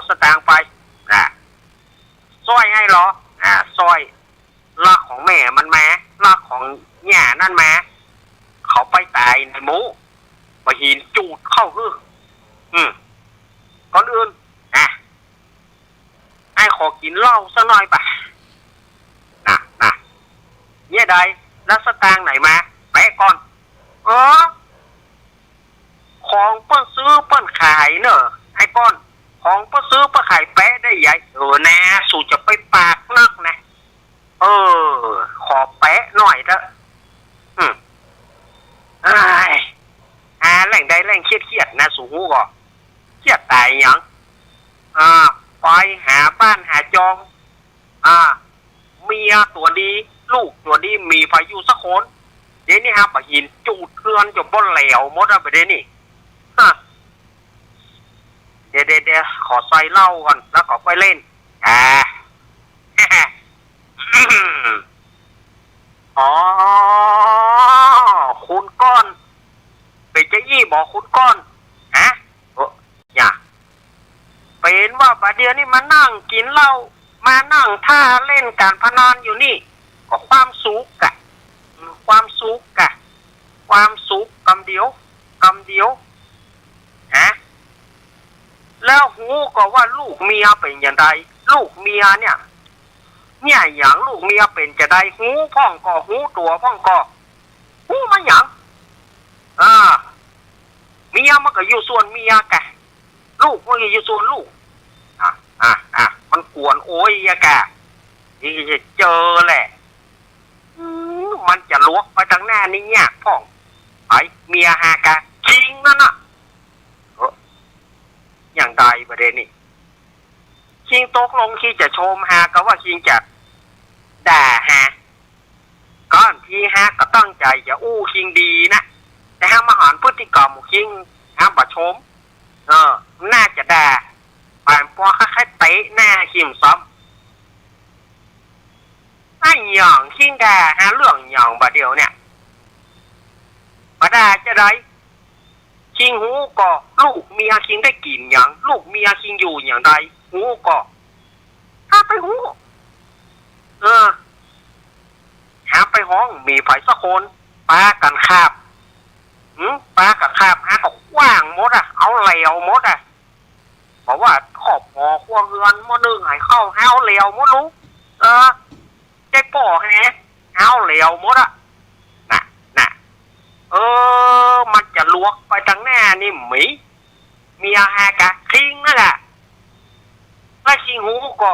สตางค์ไปซอยให้เหรอซอยลักของแม่มันแม้ลักของแง่นั่นแม้เขาไปตายในหมูมาหินจูดเข้าก่อนอื่นไอ้ขอกินเหล้าซะหน่อยปะเนี่ยใดแล้วสตางค์ไหนมาแปะก่อนของเปิ้นซื้อเปิ้นขายเนอะไอ้ก้อนของเปิ้นซื้อเปิ้นขายแปะได้ใหญ่แน่สู่จะไปปากนักนะขอแปะหน่อยเถอะแหล่งใดแหล่งเครียดนะสู่หูก่อเครียดตายยังไปหาบ้านหาจองเมียตัวดีลูกตัวดีมีพายุสักคนเดี๋ยวนี้ฮะปะหินจูดเทือนจนบ่นเหลวหมดไปเดี๋ยวนี้เดี๋ยวขอใส่เหล้าก่อนแล้วก็ไปเล่นคุณก้อนเป็นจะยี่บอกคุณก้อนอย่าเป็นว่าประเดี๋ยวนี้มานั่งกินเหล้ามานั่งท่าเล่นการพนันอยู่นี่ก็ความสุขกะความสุขกำเดียวแล้วหูก็ว่าลูกเมียเป็นอย่างไรลูกเมียเนี่ยอย่างลูกเมียเป็นจะได้หูพ่องก็หูตัวพ่องก็หูมันอย่างเมียมันก็อยู่ส่วนเมียกะลูกมันก็อยู่ส่วนลูกมันกวนโอ้ยกะนี่จะเจอแหละมันจะลวกไปทางหน้านี่เนี่ยพ่องไอ้เมียหากะชิงนั่นน่ะอย่างใดประเด็นนี้คิงตกลงคิงจะชมฮะก็ว่าคิงจะด่าฮะก่อนที่ฮะก็ตั้งใจจะอู้คิงดีนะแต่ฮะมาหอนพฤติกรรมคิงฮะบ่ชมน่าจะด่าป่านพอค่อยๆเตะหน้าคิมซ้ำไอ้หย่องคิงด่าฮะเรื่องหย่องบ่เดียวเนี่ยบ่ด่าจะได้คิงหูก็ลูกเมียคิงได้กินอย่างลูกเมียคิงอยู่อย่างใดหูก็หาไปหูหาไปห้องมีไผสักคนปากันคาบปากับคาบหาก็กว้างหมดเอาเหลวหมดบอกว่าขอบหอครัวเรือนมื้อนึงให้เข้าหาเหลวหมดรู้ใจป่อแฮะเอาเหลวหมดน่ะมันจะลวกไปทางหน้านี่หมีเมียฮากะคิงนั่นแหละแล้วคิงหูก็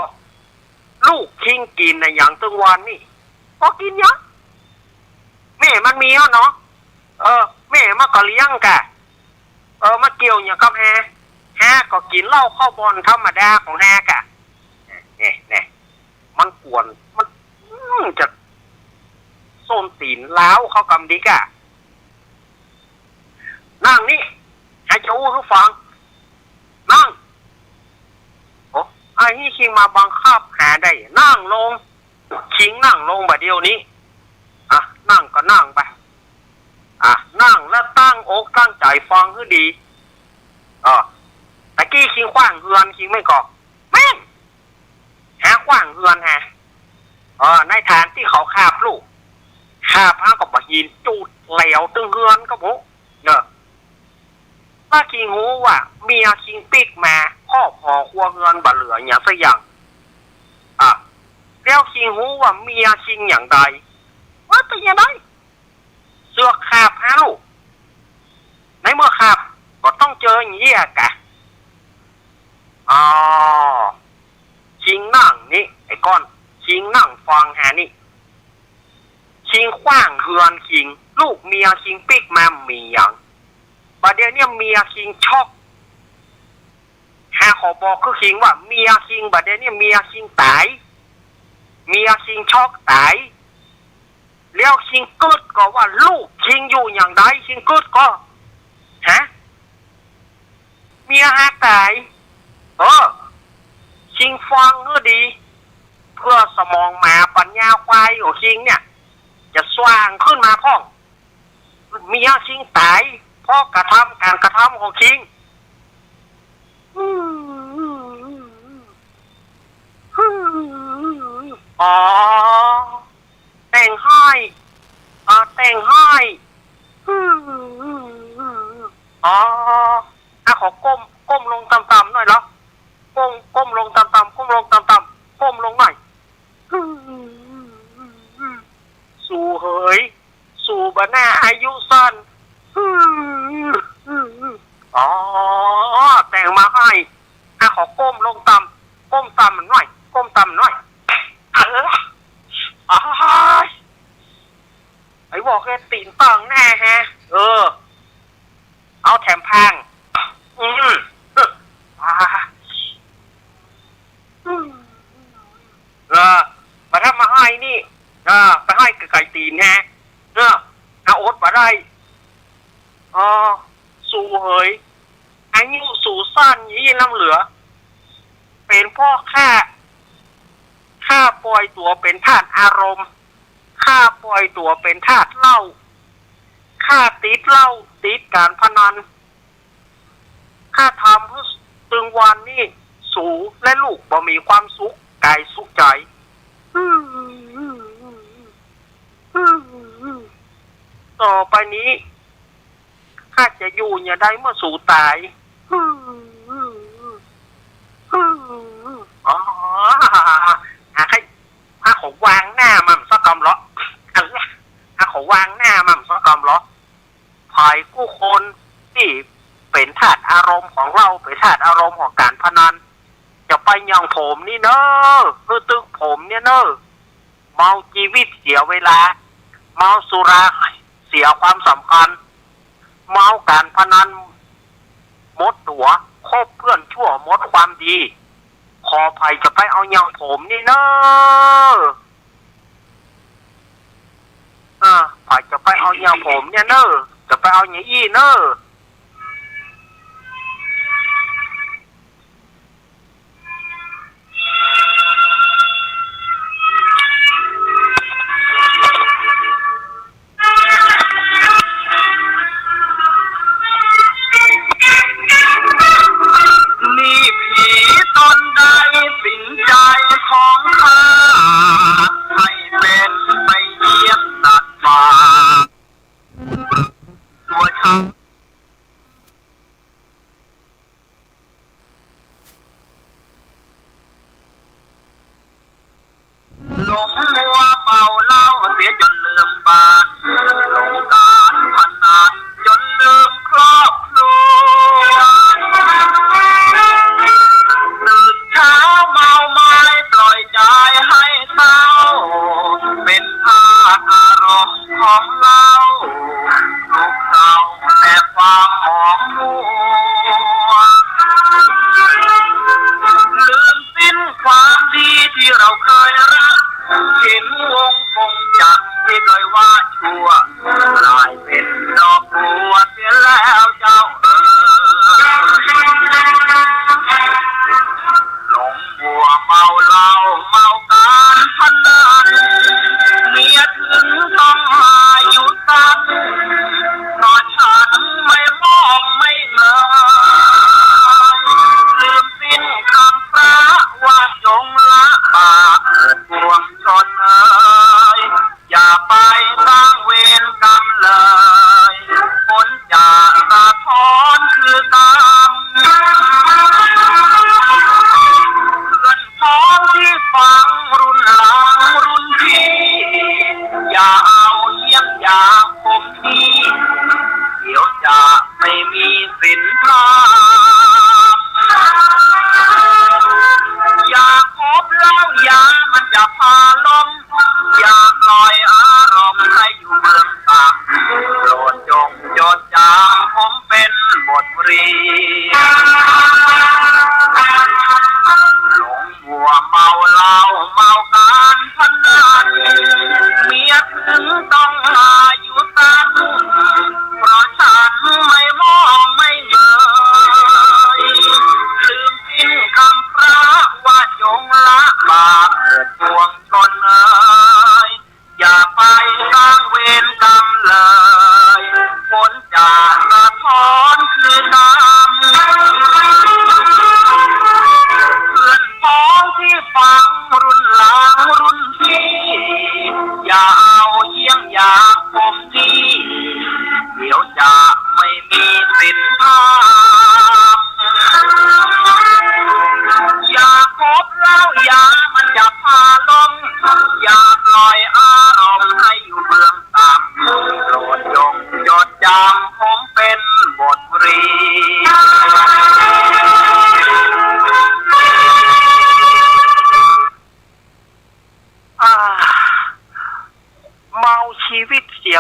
ลูกคิงกินในอย่างตึงวันนี่ก็กินเยอะแม่มันมีเนาะแม่มันก็เลี้ยงกะมาเกี่ยวอย่างกับฮาก็กินเหล้าข้าวบอลธรรมดาของฮากะเนี่ยมันกวนมันจะโซนตีนล้าวเขากำดิกะนั่งนี่ให้เจ้าอู้ทุกฟังนั่งไอ้นี่คิงมาบังคับหาได้นั่งลงคิงนั่งลงแบบเดียวนี้นั่งก็นั่งไปนั่งแล้วตั้งอกตั้งใจฟังให้ดีตะกี้คิงขว้างเฮือนคิงไม่ก่อแม่งหาขว้างเฮือนฮะในฐานที่เขาคาบลูกคาบพระกับบะหินจูดเหลวตึงเฮือนก็พกถ้าคิงหูว่าเมียคิงปิกมาครอบหอครัวเงินบะเหลืออย่างสักอย่างแล้วคิงหูว่าเมียคิงอย่างใดว่าเป็นยังไงเสือกขาบฮะลูกในเมื่อขาบก็ต้องเจออย่างนี้กะคิงนั่งนี่ไอ้ก้อนคิงนั่งฟังฮะนี่คิงขว้างเฮือนคิงลูกเมียคิงปิกมามีอย่างประเดี๋ยวนี้เมียคิงช็อกขอบอกคือคิงว่าเมียคิงประเดี๋ยวนี้เมียคิงตายเมียคิงช็อกตายแล้วคิงกึดก็ว่าลูกคิงอยู่อย่างใดคิงกึดก็เมียหาตายคิงฟังก็ดีเพื่อสมองหมาปัญญาควายของคิงเนี่ยจะสว่างขึ้นมาพ่องเมียคิงตายเพราะการกระทำของคิง ก้มลงต่ำก้มต่ำมันหน่อยก้มต่ำหน่อยไอ้บอกแค่ตีนตังแน่ฮะเอาแถมพังมาทำมาให้นี่ไปให้ไก่ตีนแฮะเอาโอ๊ตมาได้สู่เหยอายุสู่สั้นยี่น้ำเหลือเป็นพ่อข้าปล่อยตัวเป็นทาสอารมณ์ข้าปล่อยตัวเป็นทาสเหล้าข้าติดเหล้าติดการพนันข้าทำเพื่อตึงวันนี่สูและลูกบ่มีความสุขกายสุขใจต่อไปนี้ข้าจะอยู่อย่าได้เมื่อสู่ตายให้ของวางหน้ามันสักกำล้อให้ของวางหน้ามันสักกำล้อภายกู้คนที่เป็นธาตุอารมณ์ของเราเป็นธาตุอารมณ์ของการพนันจะไปยังผมนี่เนอะคือตึกผมเนี่ยเนอะเมาชีวิตเสียเวลาเมาสุราเสียความสำคัญเมาการพนันมดตัวคบเพื่อนชั่วมดความดีขอภัยจะไปเอาอย่างผมนี่เนอะภัยจะไปเอาอย่างผมเนี่ยเนอะจะไปเอาอย่างอี้เนอะของข้าให้เป็นไปเยี่ยมตัดมาตัวฉัน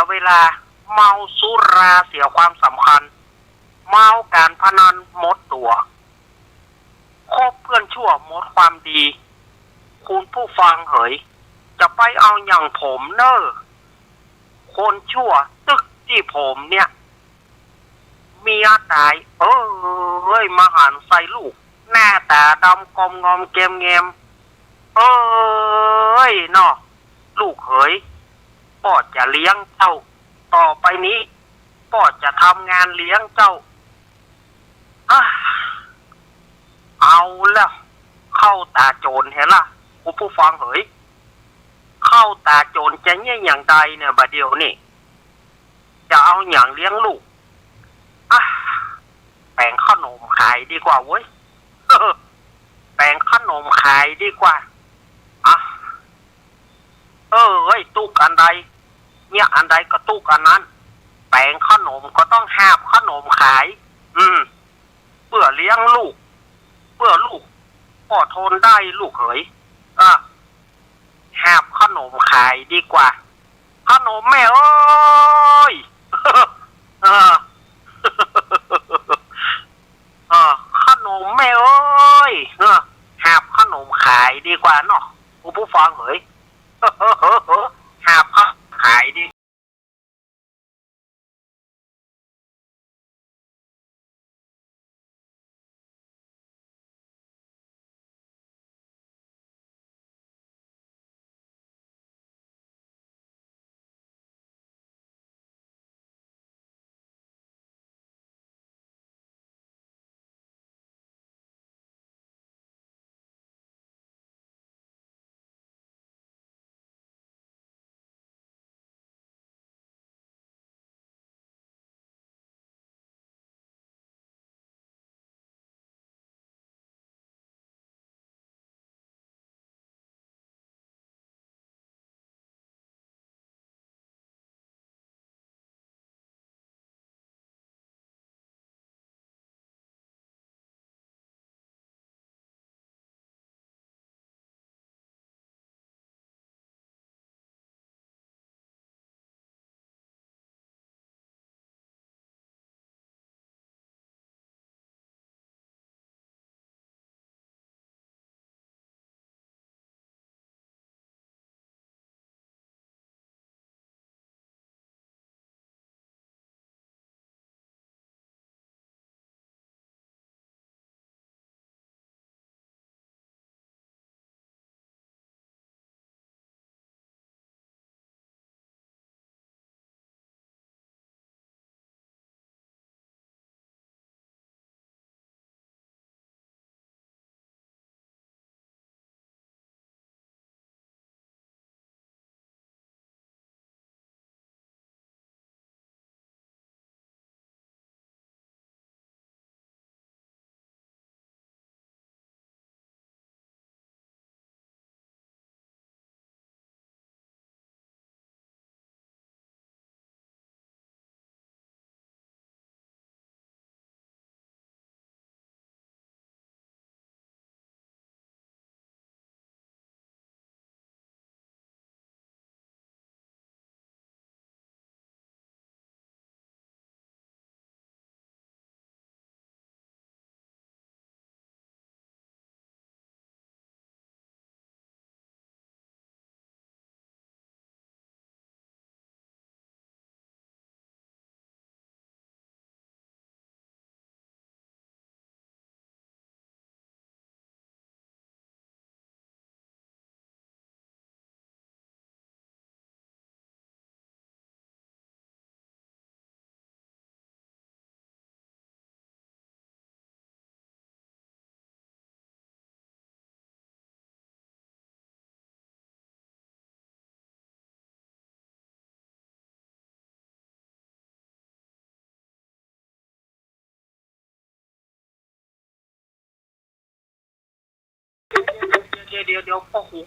ยเวลาเมาสุราเสียความสำคัญเมาการพนันหมดตัวคบเพื่อนชั่วหมดความดีคุณผู้ฟังเหยจะไปเอาอย่างผมเนอคนชั่วตึกที่ผมเนี่ยเมียตายเอ้ยมาหันใส่ลูกหน้าตาดำกลมงอมเกมเงมเอ้ยเนาะลูกเหยพ่อจะเลี้ยงเจ้าต่อไปนี้พ่อจะทำงานเลี้ยงเจ้าเอาแล้วเข้าตาโจรเห็นล่ะคุณผู้ฟังเหยเข้าตาโจรจะเนี่ยอย่างใดเนี่ยบัดเดียวนี่จะเอาอย่างเลี้ยงลูกแบ่งขนมขายดีกว่าเว้ยแบ่งขนมขายดีกว่าเฮ้ยตู้อันใดเนี่ยอันใดก็ตู้อันนั้นแบ่งขนมก็ต้องหาบขนมขายเพื่อเลี้ยงลูกเพื่อลูกพ่อทนได้ลูกเหยหาบขนมขายดีกว่าขนมแม่เอ้ยขนมแม่เอ้ยหาบขนมขายดีกว่าเนาะผู้ฟังเหยหาบขายดีเดี๋ยวปะหู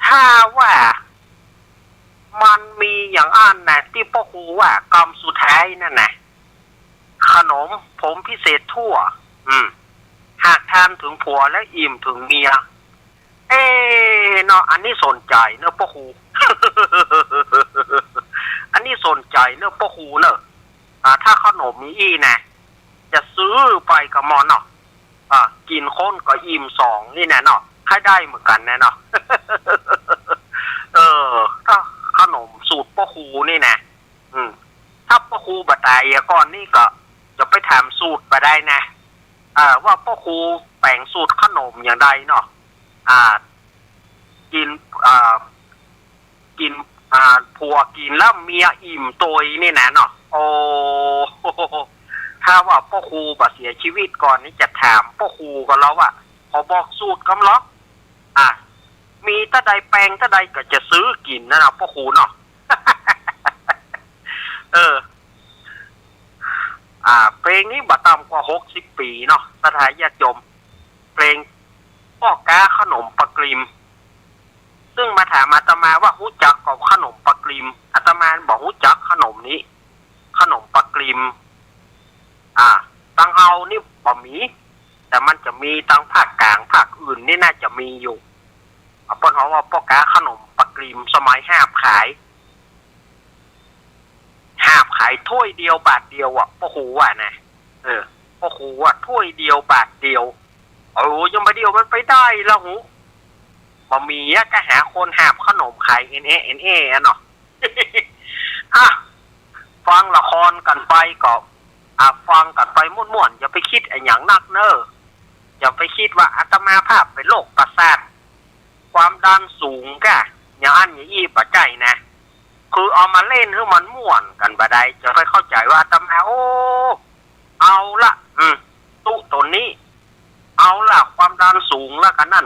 ถ้าว่ามันมีอย่างอันนะที่ปะหูว่ากรรมสุดท้ายนั่นนะขนมผมพิเศษทั่วหากทานถึงผัวและอิ่มถึงเมียเนาะอันนี้สนใจเนาะปะหู อันนี้สนใจเนอะพ่อครูเนอะถ้าขนมมีอีนะจะซื้อไปกับมอนเนาะกินค้นก็อิ่มสองนี่แน่เนาะให้ได้เหมือนกันแน่เนาะ ถ้าขนมสูตรพ่อครูนี่นะถ้าพ่อครูบัดตายก่อนนี่ก็จะไปถามสูตรไปได้นะว่าพ่อครูแต่งสูตรขนมอย่างใดเนาะกินผัวกินแล้วเมียอิ่มตัวนี่นะเนาะโอ้ถ้าว่าพ่อครูบาเสียชีวิตก่อนนี่จะถามพ่อครูก็แล้วว่าขอบอกสูตรกำล็อกมีตะใดแปลงตะใดก็จะซื้อกินนะพ่อครูเนาะ เพลงนี้บัดต่ำกว่า60 ปีเนาะสถานญาติโยมเพลงพ่อกาขนมปลากริมซึ่งมาถามอาตมาว่ารู้จักกับขนมปลากริมอาตมาบอกรู้จักขนมนี้ขนมปลากริมตังเฮานี่บ่มีแต่มันจะมีตังภาคกลางภาคอื่นนี่น่าจะมีอยู่เปิ้นเขาว่าพ่อกาขนมปลากริมสมัยหาบขายถ้วยเดียวบาทเดียวพ่อครูนะพ่อครูถ้วยเดียวบาทเดียวยังไม่เดียวมันไปได้แล้วหูบ่มีก็หาคนหาบขนมขายเอ็นเอเนาะ ฟังละครกันไปก็ฟังกันไปม่วนๆอย่าไปคิดไอ้หยังนักเนอะอย่าไปคิดว่าอาตมาภาพเป็นโรคประสาทความดันสูงกะอย่างอันอย่างอี้ปัจจัยนะคือเอามาเล่นให้มันม่วนกันบ่ได้จะไปเข้าใจว่าอาตมาเอาละตู้ตนนี้เอาละความดันสูงแล้วกันนั่น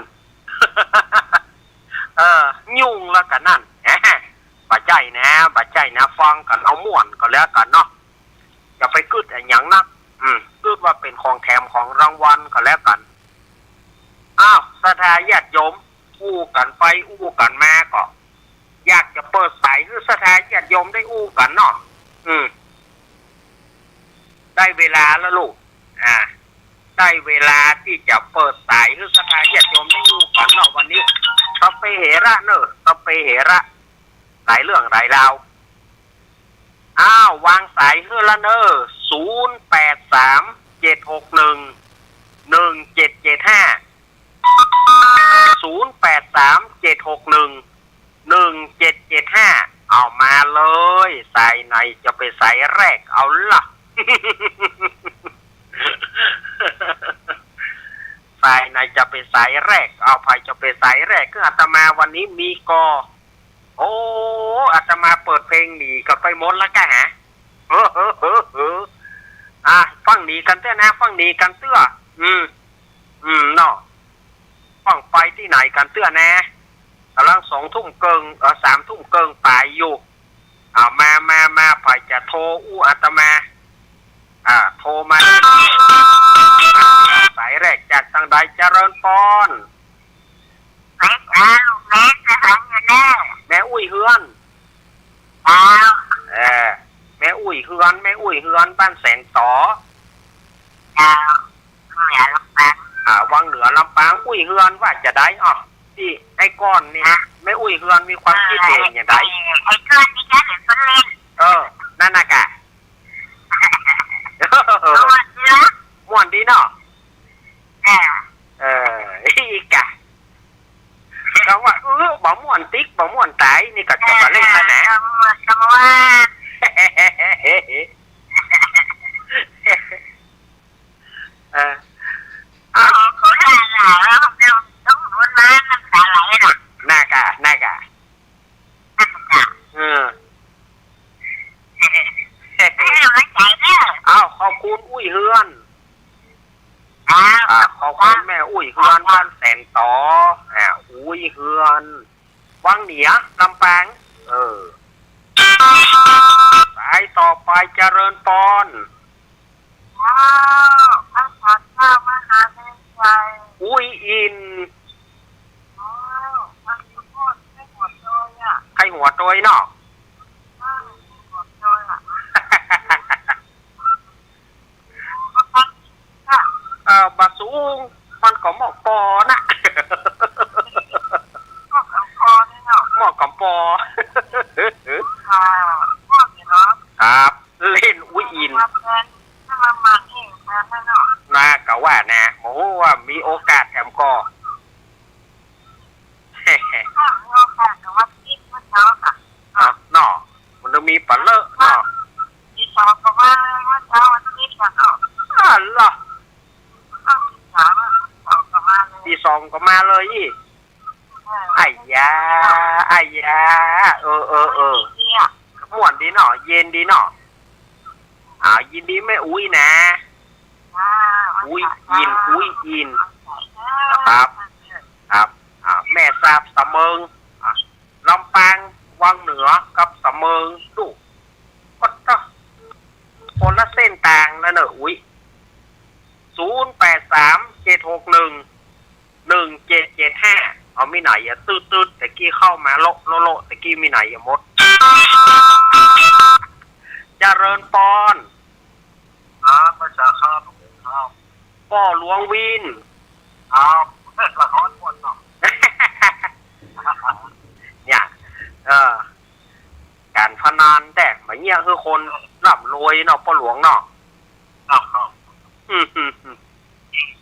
ยุ่งแล้วกันนั่นปัจจัยนะฟังกันเอาม่วนก็แล้วกันเนาะอย่าไปกึดอย่างนักกึดว่าเป็นของแถมของรางวัลก็แล้วกันสถาญาติโยมอู้กันไปอู้กันมาก็อยากจะเปิดสายคือสถาญาติโยมได้อู้กันเนาะได้เวลาแล้วลูกได้เวลาที่จะเปิดสายคือสถาญาติโยมได้อู้กันเนาะวันนี้ตะเปเหระเนอะตะเปเหระหลายเรื่องหลายราววางสายเฮือละเนอ0837611775เอามาเลยสายไหนจะไปสายแรกเอาล่ะ สายไหนจะไปสายแรกเอาไปจะไปสายแรกคืออาตมาวันนี้มีอาตมาเปิดเพลงหนีกับไปมดแล้วกันฮะฟังหนีกันเตื้อนะฟังหนีกันเตื้อเนาะฟังไปที่ไหนกันเตื้อนะกำลัง2 ทุ่มเกิง3 ทุ่มเกิงปลายอยู่มาไปจะโทรอาตมาโทรมาสายแรกจากทางใดเจริญพรแม่ลูกแม่จะหาเงินแน่แม่อุ้ยเฮือนแม่อุ้ยเฮือนบ้านแสงต่อเหนือลำปางวังเหนือลำปางอุ้ยเฮือนว่าจะได้ที่ไอ้ก้อนนี่แม่อุ้ยเฮือนมีความคิดเห็นอย่างไรไอ้ก้อนนี่แค่เหลือคนเล่นนั่นน่ะกะม่วนดีเนาะอีกกะก็ว่าบ่ม่วนติ๊กบ่ม่วนตายนี่ก็จะมาเล่นกันนะสมว่าขอได้แล้วต้องวนมาน้ำตาไหลน่ะน่ากะน้ำตาไม่ใจเด้อขอบคุณอุ้ยเฮือนขอบคุณแม่อุ้ยเฮือนบ้านแสนต่ออุ้ยเฮือนวังเหนือลำปางสายต่อไปเจริญพรพระสัตว์ข้ามหาเมตไตรอุ้ยอินใครหัวโตยเนาะบาสูงมันก็หมอกปอนะหมอกกำปอนี่เนาะหมอกกำปอ นะหมูว่ามีโอกาสแถมก็ ข้าวเราค่ะแต่ว่าคิดว่าเช้าค่ะ เนาะมันจะมีปลาเลอะเนาะ ที่สองก็ว่าเช้าวันที่ค่ะเนาะ ล่ะ ที่สามสองก็มาเลย ที่สองก็มาเลยอีไอ้ยาม่วนดีเนาะเย็นดีเนาะยินดีไม่อุ้ยนะอุ้ยยินครับแม่ทราบสะเมิงลำปางวังเหนือกับสะเมิงดูก็ต้องคนละเส้นต่างแล้วเนอะอุ้ย0837611775เอามีไหนอะตืดแต่กี้เข้ามาโลแต่กี้มีไหนอะมดเจริญปอนภาษาข้าวข้าว ป่อหลวงวิน เพื่อนละครคนเนาะ เนี่ยการพนันแต่มาเนี่ยคือคนร่ำรวยเนาะป่อหลวงเนาะ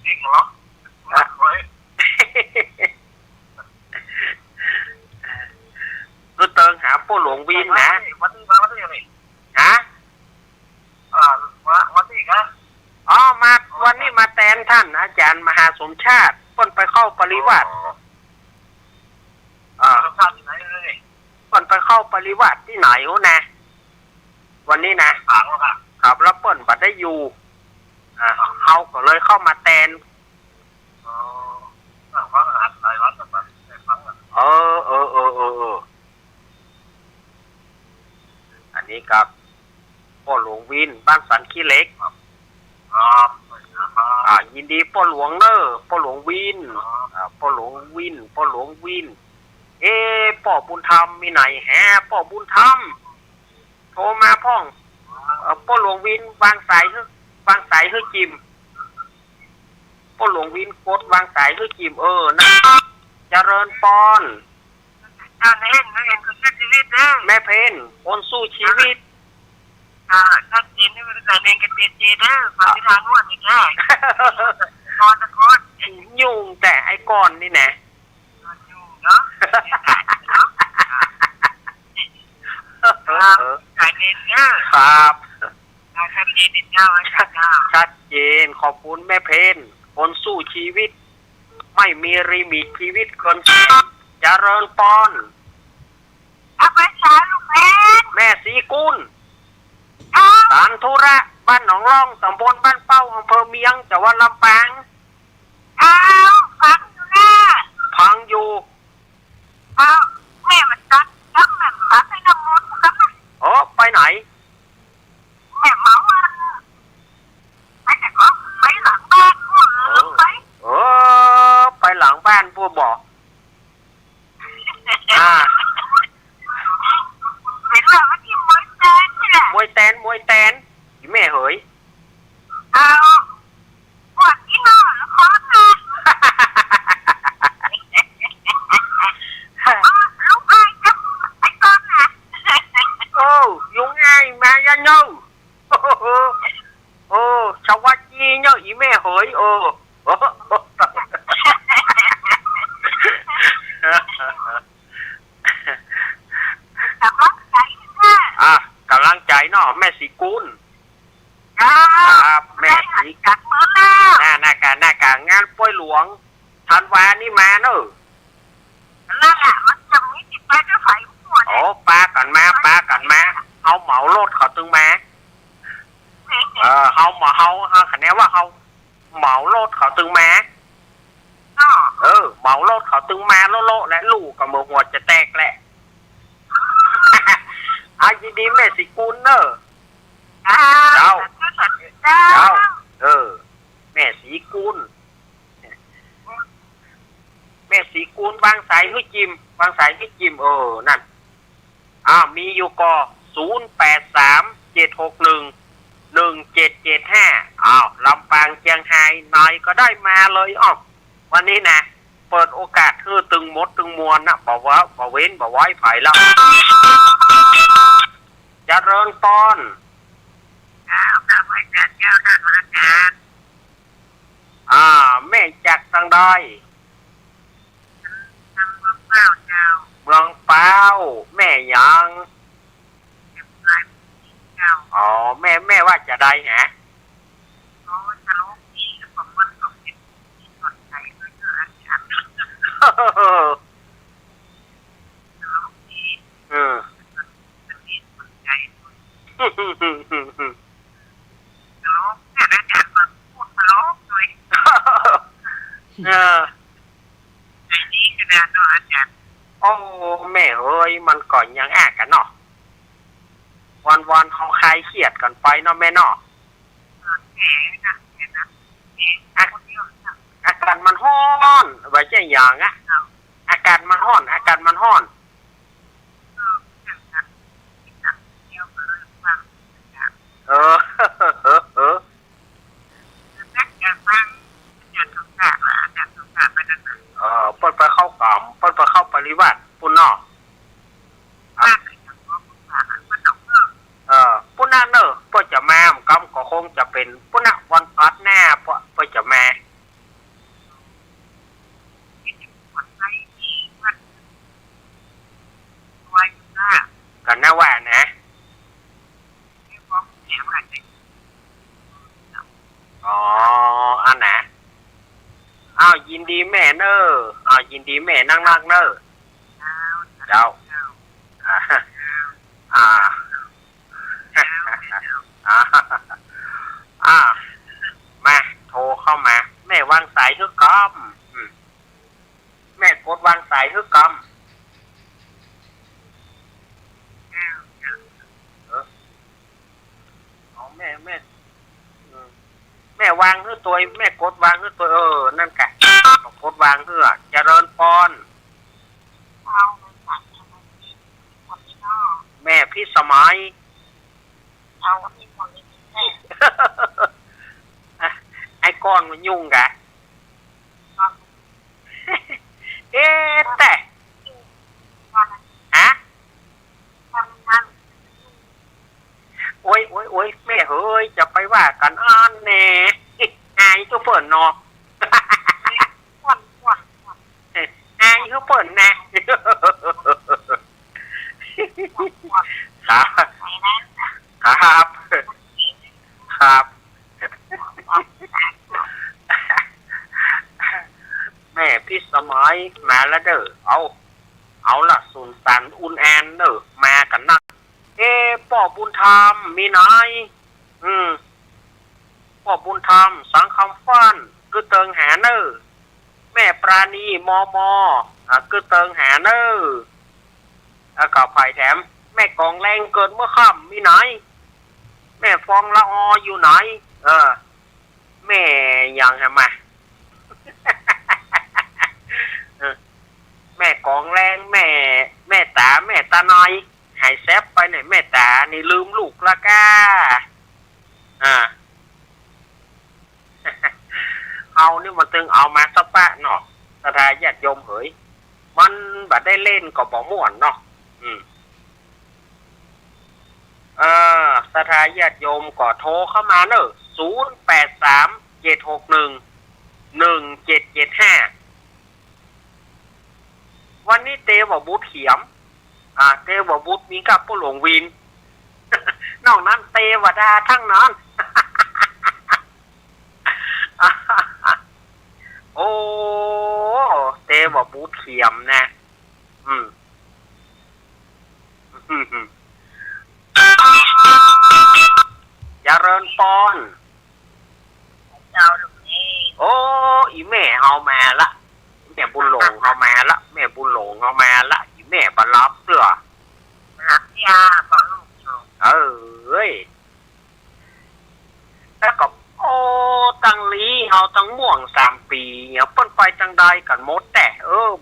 จริงเหรอเฮ้ย คือเติงหาป่อหลวงวินนะ วันนี้มาวันนี้ยังไง ฮะ วันนี้นะ มาวันนี้มาแทนท่านอาจารย์มหาสมชาติเพิ่นไปเข้าปริวัติสมชาติที่ไหนเลย เพิ่นไปเข้าปริวัติที่ไหนโอ้นะวันนี้นะ ฝากแล้วค่ะ ครับแล้วเปิ้นบัดได้อยู่เขาก็เลยเข้ามาแทนฟังอาหารหลายวันแบบฟังอันนี้กับพ่อหลวงวินบ้านสันขี้เหล็กยินดีพ่อหลวงเนอพ่อหลวงวินพ่อหลวงวินพ่อบุญธรรมมีไหนแฮพ่อบุญธรรมโทรมาพ่องพ่อหลวงวินวางสายให้จิมพ่อหลวงวินกดวางสายให้จิมนะเจริญปอนเล่นคือชีวิตเด้อ แม่เพนคนสู้ชีวิตถ้าจีนนี่มันจะเล่นกันเจเด้อฟังที่ทางนวดนี่แหละนอนตะโกน ยุ่งแต่ไอ้ก้อนนี่นะยุ่งเนาะใจเย็นเด้อครับชัดเจนเจ้าชัดเจนขอบคุณแม่เพนคนสู้ชีวิตไม่มีริมิตชีวิตคนเจริญปอนเอาไปสาลูกแม่สีกุลสารธุระบ้านหนองร่องตำบลบ้านเป้าอำเภอเมียงจังหวัดลำปางพังอยู่แม่มันตัดแม่ตัดให้น้ำมันไปไหนแม่เมาไปแต่ก็ไปหลังบ้านไปหลังบ้านพวกบอกเห็นว่าที่มวยแตนนี่แหละมวยแตนแม่เหยปวดที่นอนแล้วคอแตกลูกไอ้จับไอ้ก้อนนะยุ่งง่ายมายันเนาชาวจีเนาะอีแม่เหยกำลังใจเนาะแม่สีกุลครับแม่สีกัดมือหน้ากางานป่วยหลวงธันวานี่มาเนอะนั่นแหละมันจะมีติดไปด้วยไฟหัวปากันมาเอาเหมารถเขาตึงมาเขาคะแนนว่าเขาเหมารถเขาตึงมาเหมารถเขาตึงมาโลและลูกกับมือหัวจะแตกแหละยินดีแม่สีกุลเนอะเจ้าแม่สีกุลวางสายให้จิมนั่นมีอยู่ก็0837611775ลำปางเชียงไฮ้นายก็ได้มาเลยวันนี้นะเปิดโอกาสคือตึงมดตึงมวลนะบอกว่าบอกเว้นบอกไว้ไผ่แล้วเจริญปอน ใดทำมาเปล่าเจ้า เมืองเป้าแม่ยัง เก็บลายเจ้า อ๋อแม่ว่าจะได้ฮะ เพราะว่าจะรู้ดีของมันของเป็นที่สนใจด้วยนะอาจารย์จะรู้ดี อืม เป็นที่สนใจด้วยจะรู้แต่อาจารย์มาพูดมาล้อด้วย เออ ใจดีขนาดนั้นอาจารย์ โอ้แม่เอ้ยมันก่อนยังแอกกันเนาะวันเขาคลายเครียดกันไปเนาะแม่เนาะ แก่นะแก่นะแก่คนเดียวนะ อาการมันฮ้อนไว้ใจอย่างอะอาการมันฮ้อนอาการมันฮ้อน อย่างนั้นเดียวกันเลยฟังอาจารย์ เออเออ นักการฟังอาจารย์สงสารอาจารย์สงสารไปนั่นนะ เปิดไปเข้ากล่อมเปิดไปเข้าปริวัติปุ่นเนาะ มากเลยอย่างว่าสงสารมันต้องเพิ่ม ปุ่นน่ะเนอะเปิดจะแม่มกำก็คงจะเป็นปุ่นน่ะวันพัดแน่เปิดจะแม่ ที่จะปวดใจที่มันไว้หน้า กันนะว่านะ ที่บอกแข็งอะไร อ๋ออันนะอ้าวยินดีแม่เนอะอ้าวยินดีแม่นั่งเนอะเจ้าอ่าอ่ามาโทรเข้ามาแม่วางสายฮึกกอมแม่กดวางสายฮึกกอมอ๋อแม่วางฮึตัวแม่กดวางฮึตัวนั่นกะกดวางฮึเจริญพรแม่พี่สมัยไอ้ก้อนมันยุ่งกะแต่ฮะโอ้ยแม่เฮ้ยจะไปว่ากันอ่านแน่อายก็เปิดนออายก็เปิดแน่ครับแม่พี่สมัยมาแล้วเด้อเอาละสุนสันอุนแอนเด้อมากันนักป่อบุญธรรมมีนายป่อบุญธรรมสังคำฟันคือเติงหาเนอแม่ปราณีมคือเติงหาเนอก็ไผ่แถมแม่กองแรงเกินเมื่อค่ำมีไหนแม่ฟองละออยู่ไหนแม่ยังไงมา แม่กองแรงแม่ตาน้อยหายแซบไปหน่อยแม่ตานี่ลืมลูกละก้าเอานี่มันตึงเอามาสักปะเนาะสถาญาติโยมเฮ้ยมันบัดได้เล่นก็บ่ม่วนเนาะสถาญาติโยมก็โทรเข้ามาเนอะ0837611775วันนี้เตบอกบูธเขียมเตบอกบูธมีกับผู้หลวงวิน นอกนั้นเตวดาทั้งนั้น โอ้เตบอกบูธเขียมนะเจริญปอนเจ้าลูกนี้ โอ้อีแม่เอามาละแม่บุญหลงเอามาละแม่บุญหลงเอามาละอีแม่บรรลับเสื้อ รักยาบอกลูกอยู่ เอ้ยแล้วก็โอ้ตังลีเอาตังม่วง3 ปีเนี่ยเปิ้นไปตังใดกันหมดแต่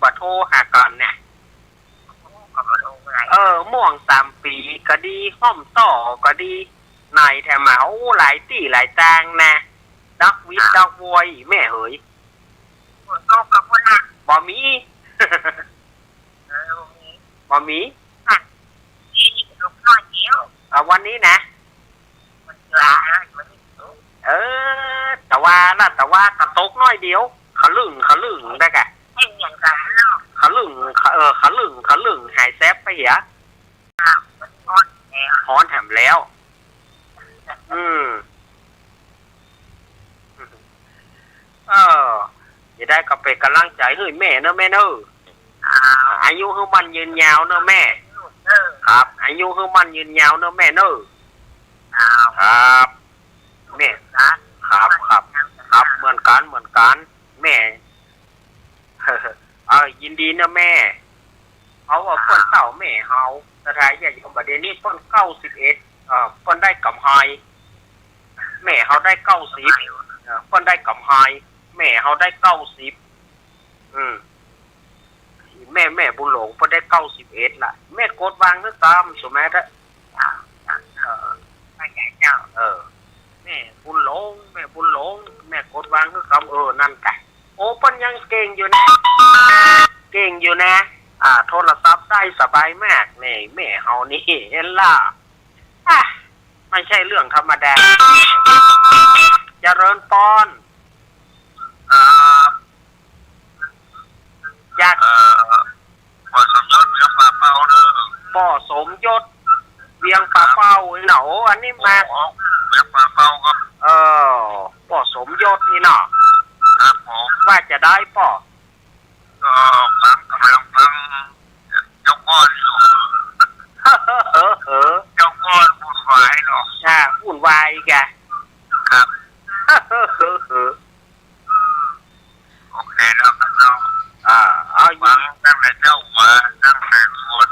บ่โทรหากันเนี่ยม่วง3 ปีก็ดีห้อมต่อก็ดีนายแถมมาโอ้หลายตีหลายตางนะดักวิดดักวอยแม่เฮ้ย ปวดโตกับคนหนัก บ่มี บ่มี ที่ลูกน้อยเดียว วันนี้นะ มันจะอะไรมัน แต่ว่ากระตกน้อยเดียว ข ลึงได้กะ ไอ้อย่างกันเนาะ ขะลึงหายแซบไปเหีย มันอ่อนแล้ว ฮ้อนแถมแล้ว จะได้ก็เป็นกำลังใจให้แม่เนอะแม่เนอะอายุให้มันยืนยาวเนอะแม่ครับอายุให้มันยืนยาวเนอะแม่เนอะครับแม่ครับเหมือนกันแม่ ยินดีนะแม่เขาว่าเปิ้นเต่าแม่เฮาแต่ท้ายอย่าอยู่ประเด็นนี้เปิ้น91เปิ้นได้กำไฮแม่เขาได้90เปิ้นได้กำไฮแม่เขาได้90แม่บุญหลงเปิ้นได้91ล่ะแม่กดวางนึกตามสมัยละไม่ใช่เจ้าแม่บุญหลงแม่กดวางนึกตามนั่นกะโอ้เปิ้นยังเก่งอยู่นะโทรศัพท์ได้สบายมากนี่แม่เฮานี่เห็นล่ะไม่ใช่เรื่องธรรมดาเจริญปอนจาก ปอสมยศเรื่องปลาเป้าเด้อ ป่อสมยศเวียงปลาเป้าเหนาอันนี้มา เรื่องปลาเป้าครับ ป่อสมยศนี่เนาะ ครับผม ว่าจะได้ป่อ ก็ฟังเจ้าก้อนอยู่เจ้าก้อนวุ่นวายเนาะ วุ่นวายแก ครับ โอเคแล้วครับเราฟังตั้งแต่เจ้ามาตั้งแต่คน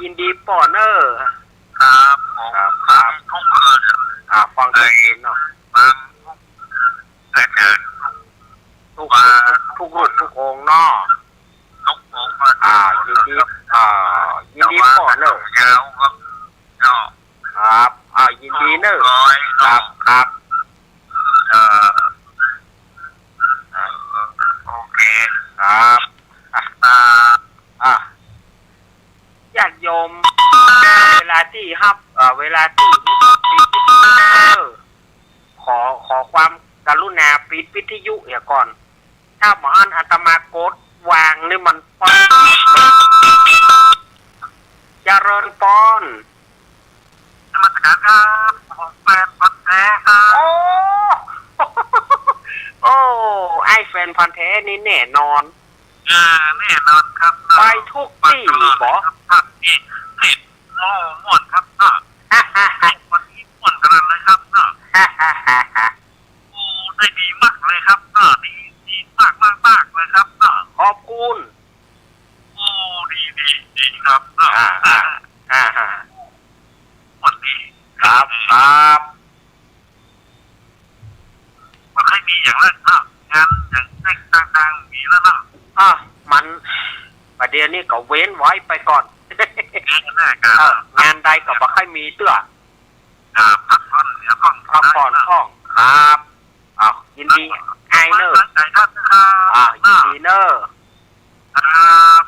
ยินดีป่อเนอร์ ครับผมฟังทุกคืน ฟังทุกคืนเนาะ ฟังแต่เดิน ทุกรูปทุกองเนาะ ทุกองมายินดีป่อเนอร์ ยาวครับเนาะ ครับยินดีเนอร์ครับโอเคครับญาติโยมเวลาที่ขอความกรุณาปิดวิทยุเสียก่อนถ้าหมออันอาตมากดวางนี่มันป้อนเจริญปอนนมัสการครับผมแฟนพันธุ์แท้ครับโอ้ไอแฟนพันธุ์แท้นี่แน่นอนแน่นอนครับไปทุกที่บอกครับนี่เห็ดม่วนครับเนาะวันนี้ม่วนกันเลยครับเนาะโอ้ได้ดีมากเลยครับเนาะดีมากเลยครับเนาะขอบคุณโอ้ดีครับเนาะวันนี้ครับมันไม่มีอย่างนั้นเนาะงานอย่างต่างๆมีแล้วเนาะมันประเดี๋ยวนี้ก็เว้นไว้ไปก่อนงานใดก็บ่ค่อยมีเตื้อพักผ่อนห้องครับยินดีไอเนอร์ยินดีเนอร์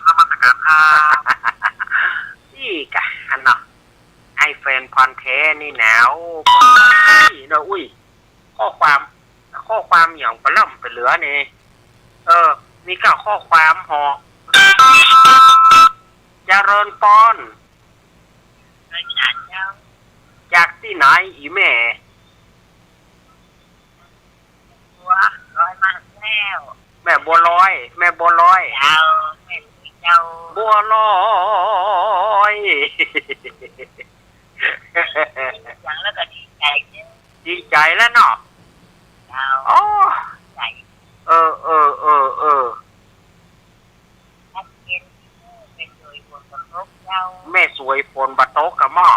นมัสการครับนี่กะอันเนาะไอแฟนพันธุ์แท้นี่หนาวนี่เนาะอุ้ยข้อความอย่างปล่ำไปเหลือนี่มีก็ข้อความหอเจริญปอนจากที่ไหนอีแม่แม่บัวลอยเจ้าบัวลอยอย่างแล้วก็ดีใจแล้วเนาะอ๋อใจแม่สวยฝนบัดโต๊ะกับหม้อ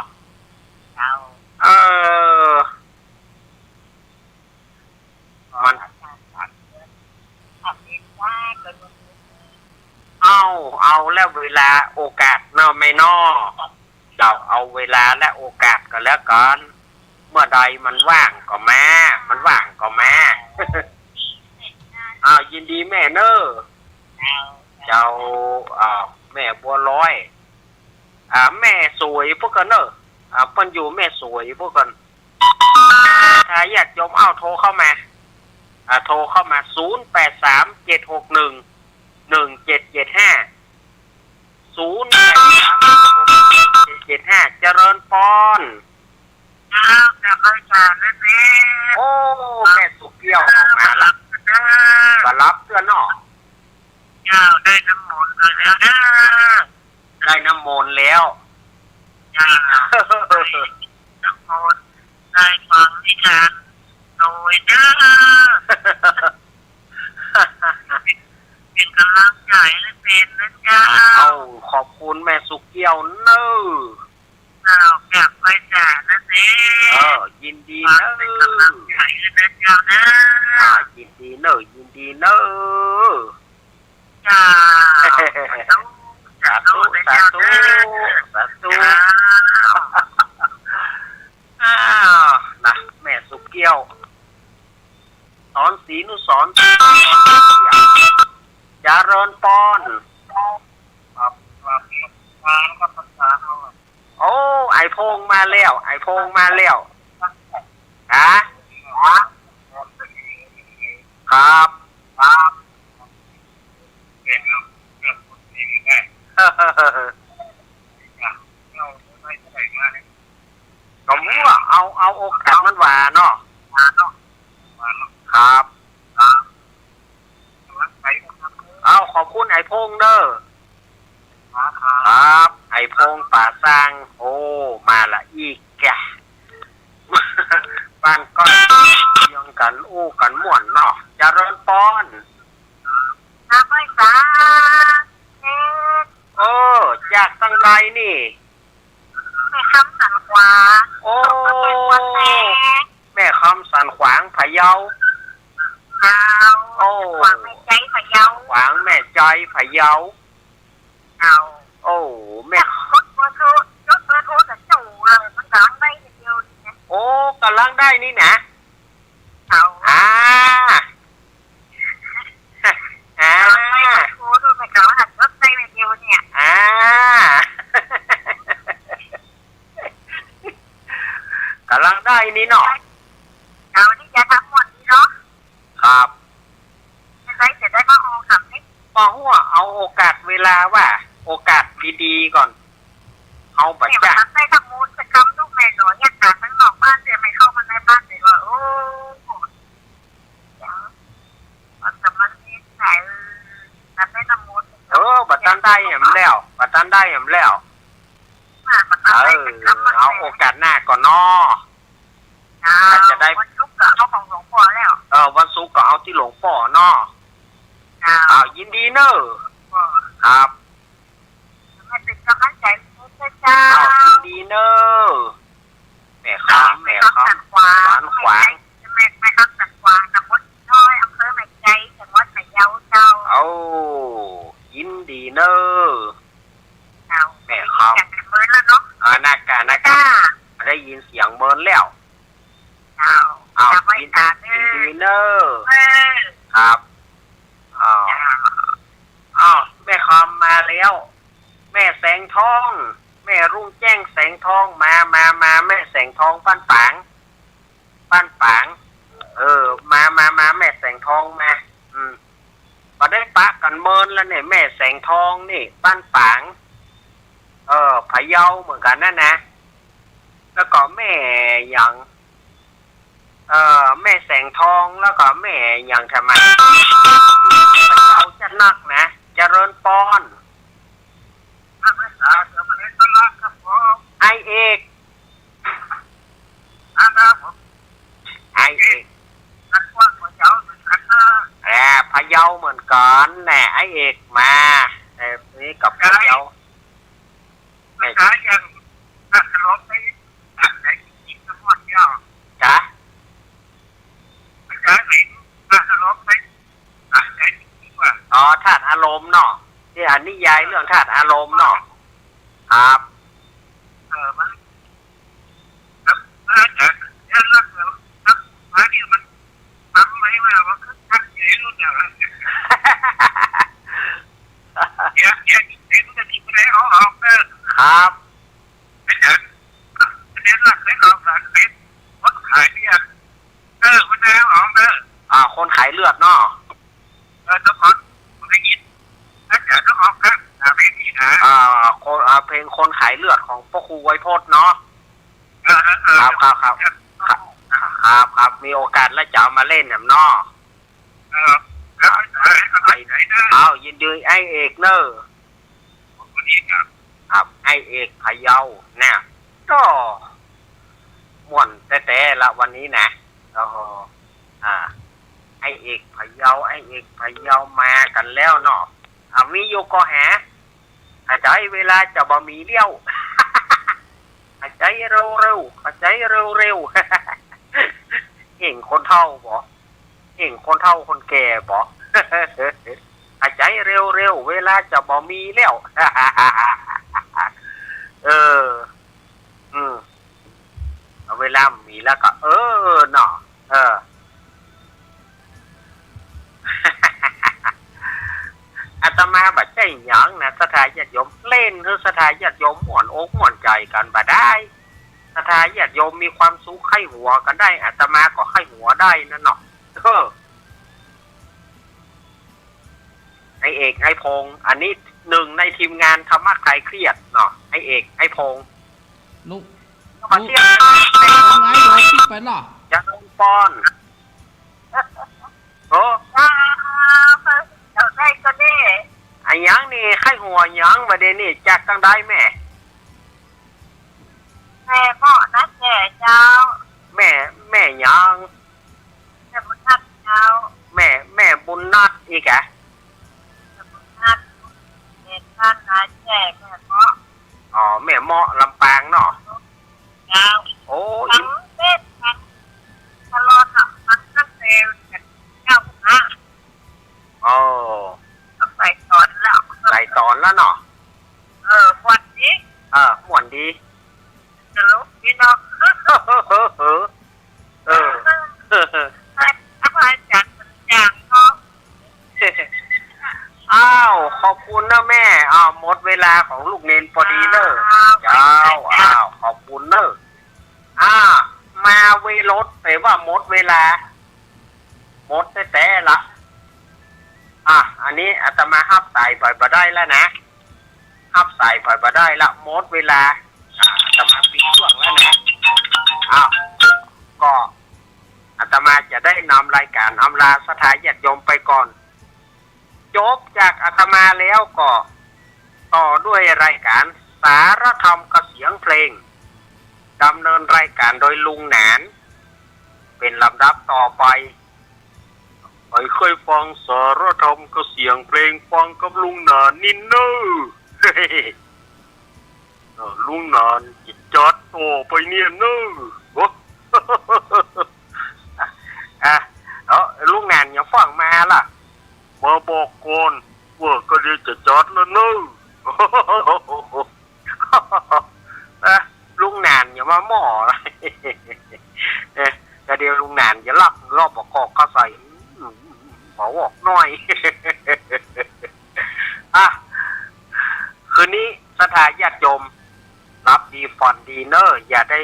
มันเอาแล้วเวลาโอกาสเนาะไม่นอเราเอาเวลาและโอกาสก็แล้วกันเมื่อใดมันว่างก็มายินดีแม่เนอเจ้าแม่บัวลอยแม่สวยพวกกันเนอะเปิ้นอยู่แม่สวยพวกกันถ้าอยากยมโทรเข้ามา โทรเข้ามา0837611775 0837611775 เจริญปอนจะเคยจานแล้วเนี่ย โอ้แม่สุกเกี้ยวออกมาละมารับเสื้อหนอ เจ้าได้น้ำมนต์เลยแล้วนะ ได้น้ำมนต์แล้ว เจ้าน้ำมนต์ได้ฟังนิทานโดยเด้อเป็นกำลังใจและเป็นนะเจ้า เอาขอบคุณแม่สุกเกี้ยวเนอะ อยากไปจานนะเด้ ยินดี ฟัง เน เป็นกำลั อะ งใจนะเจ้านะ ยินดีเนอะยินดีเนอะ จ้าสาธุสาธุสาธุอ้าวนะแม่สุกเกี้ยวสอนศรีนุสรณ์เจริญปอนโอ้ไอพงมาแล้วไอพงมาแล้วฮะครับก็มั่วเอาโอกาสมันหวานเนาะครับเอาขอบคุณไอพงเด้อครับไอพงป่าสร้างโอ้มาละอีกแกบ้านก้อยยังกันอู้กันม่วนเนาะเจริญปอนน้ำไม่สาจากตั้งไรนี่แม่คำสันขวาโอ้แม่คำสันขวางพะเยาโอ้ขวางแม่ใจพะเยาขวางแม่ใจพะเยาโอ้แม่รถเบอร์โทรจะจู่เลยมันกำลังได้เดียวนี่โอ้กำลังได้นี่นะโอ้ดูไปกำลังหัดรถได้เดียวเนี่ยกำลังได้นี่เนาะนี่จะทำหมดนี่เนาะครับจะได้มาเอาคำนี้บอกว่าเอาโอกาสเวลาว่าโอกาสดีๆก่อนเอาบัตรจ้าได้ทำมูลจะคำลูกแม่หนูอยากการทั้งนอกบ้านจะไม่เข้ามาในบ้านเลยว่าโอ้มันจะมันนิสัยได้ทำมูลบัตรตันได้แหมแล้วบัตรตันได้แหมแล้วเอาโอกาสหน้าก่อนเนาะจะได้วันศุกร์ก็เอาของหลวงพ่อแล้ววันศุกร์ก็เอาที่หลวงพ่อเนาะยินดีเนอะครับให้เป็นกำลังใจให้เจ้ายินดีเนอะแม่ครับสันขวางแม่ครับสันขวางตำบลน้อยอำเภอแม่ใจจังหวัดพะเยาเจ้ายินดีเนอะแม่ครับอยากเมินแล้วเนาะนากาได้ยินเสียงเมินแล้วยินดีเนอะครับแม่คอมมาแล้วแม่แสงทองแม่รุ่งแจ้งแสงทองมาแม่แสงทองปั้นปางมาแม่แสงทองมาพอได้ปะกันเมินแล้วเนี่ยแม่แสงทองนี่ปั้นปางพะเยาเหมือนกันนะแล้วก็แม่อย่างแม่แสงทองแล้วก็แม่อย่างทำไมพะเยาจะนักนะเจริญปอนไอเอกพะเยาเหมือนกันแน่ไอเอกมานี่กับพะเยาไม่ใช่ยังถ้าจะลบไปไหนกินน้ำมันเยอะจ้ะไม่ใช่ถ้าจะลบไปไหนกินว่าธาตุอารมณ์เนาะที่อันนิยายเรื่องธาตุอารมณ์เนาะครับมันแล้วรักแล้วมาเนี่ยมันทำไมมาว่าคือทักเยรุ่นเนี่ยเดี๋ยวมันจะทิ้งไปแล้วออกเด้อครับเน้นหลักในของหลักเป็นคนขายเนี่ยมันแล้วออกเด้อคน ขายเลือดเนาะ ทุกคนได้ยินถ้าเกิดทุกคนก็เพลงนี้นะ เพลงคนขายเลือดของพ่อครูไวยพจน์เนาะครับมีโอกาสแล้วจะเอามาเล่นแหมเนาะเอายินดีไอเอกเนอร์ครับไอเอกพะเยาเนี่ยก็ม่วนแต่ละวันนี้นะไอเอกพะเยามากันแล้วเนาะมีโยก็หาอาจจะเวลาจะบ่มีเลี้ยวอาจจะเร็วเห็นคนเฒ่าบ่เห็นคนเฒ่าคนแก่บ่อาจจะเร็วเวลาจะบ่มีแล้วเวลามีแล้วก็เนาะอาตมาบัดใจหยังนะสถาญาติโยมเล่นหรือสถาญาติโยมม่วนอกม่วนใจกันบ่ได้สถาญาติโยมมีความสุขไข้หัวกันได้อาตมาก็ไข้หัวได้นั่นเนาะไอเอกไอพงอันนี้หนึ่งในทีมงานธรรมะคลายเครียดเนาะไอเอกไอพงลูกมาเที่ยวไงโดนติ๊กไปหรอจะโดนป้อนโอ้เราได้ก็ได้ไอ้ยังนี่ไข้หัวยังมาเดนี่จากตั้งได้แม่พ่อนะแก่เจ้าแม่ยังแม่บุญนัดเจ้าแม่บุญนัดอีกอะแม่บุญนัดเด็กท่านนะแก่แม่เมาะแม่เมาะลำปางเนาะเจ้าโอ้ทั้งเด็ดทั้งตลอดอ่ะทั้งนักเตะเจ้าพุทธะใส่ตอนแล้วเนาะวันนี้ม่วนดีจะลุกพี่น้องให้จัดอย่างเขาขอบคุณนะแม่หมดเวลาของลูกเนนพอดีเนอะขอบคุณเนอะมาเวรถแต่ว่าหมดเวลาหมดแต่ละอันนี้อาตมาฮับใส่ปล่อยมาได้แล้วนะฮับใส่ปล่อยมาได้ละหมดเวลาอาตมาปีช่วงแล้วนะก็อาตมาจะได้นำรายการอำลาสถาญาติโยมไปก่อนจบจากอาตมาแล้วก็ต่อด้วยรายการสารธรรมกับเสียงเพลงดำเนินรายการโดยลุงหนานเป็นลำดับต่อไปไม่เคยฟังสารธรรมกับเสียงเพลงฟังกับลุงหนานนินเนอร์ลุงหนานจิตจัดโตไปเนี่ยเนอร์ลุงหนานอย่าฟังมาล่ะมาบอกก่อนว่าก็เดี๋ยวจะจัดแล้วเนอร์ลุงหนานอย่ามาหม้ออะไรก็เดี๋ยวลุงหนานอย่าลักรอบบอกกเขาใส่ขอบอกหน่อยคืนนี้สถาญาติโยมรับดีฝันดีเนอร์อย่าได้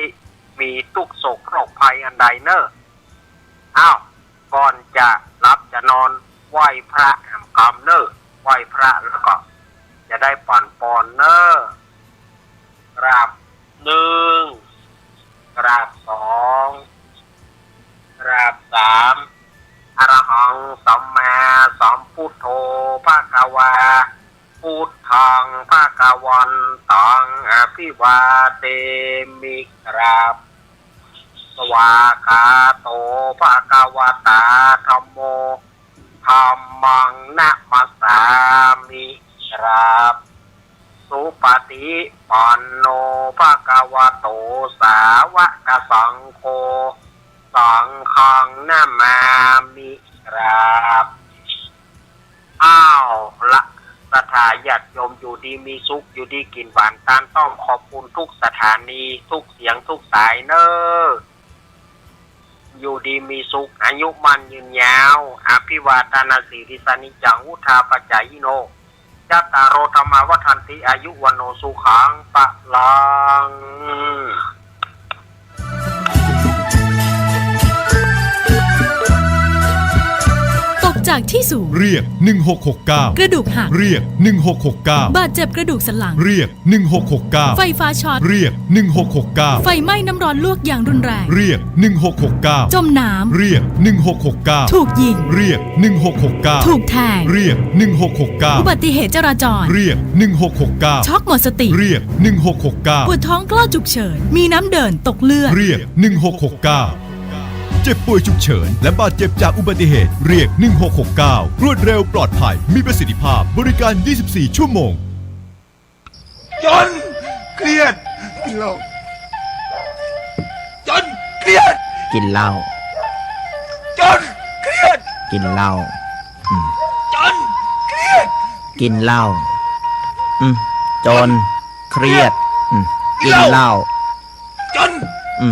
มีทุกโศกโรคภัยอันใดเนอร์ก่อนจะรับจะนอนไหว้พระแห่งกรรมเนอร์ไหว้พระแล้วก็จะได้ปั่นปอนเนอร์กราบ1กราบ2กราบ3อรหังสัมมาสัมพุทโธภะคะวาพุทธังภะคะวันตังอภิวาเทมิกราบสวากขาโตภะคะวะตาธัมโมธัมมังนะมัสสามิกราบสุปฏิปันโนภะคะวะโตสาวกสังโฆสังฆังนะมามิครับละสถาญาติโยมอยู่ดีมีสุขอยู่ดีกินหวานตามต้องขอบคุณทุกสถานีทุกเสียงทุกสายเนออยู่ดีมีสุขอายุมันยืนยาวอภิวาทนาสีริสานิจังวุธาปัจจายโนจัตตารโอธรรมวัฏันติอายุวันโนสุขังปะลัง จากที่สูงเรียก1669กระดูกหักเรียก1669บาดเจ็บกระดูกสันหลังเรียก1669ไฟฟ้าช็อตเรียก1669ไฟไหม้น้ำร้อนลวกอย่างรุนแรงเรียก1669จมน้ำเรียก1669ถูกยิงเรียก1669ถูกแทงเรียก1669อุบัติเหตุจราจรเรียก1669ช็อกหมดสติเรียก1669ปวดท้องกล้าฉุกเฉินมีน้ำเดินตกเลือดเรียก1669เจ็บป่วยฉุกเฉินและบาดเจ็บจากอุบัติเหตุเรียก1669รวดเร็วปลอดภัยมีประสิทธิภาพบริการ24ชั่วโมงจนเครียดกินเหล้าจนเครียดกินเหล้าจนเครียดกินเหล้าจนเครียดกินเหล้าจนเครียดกินเหล้าจน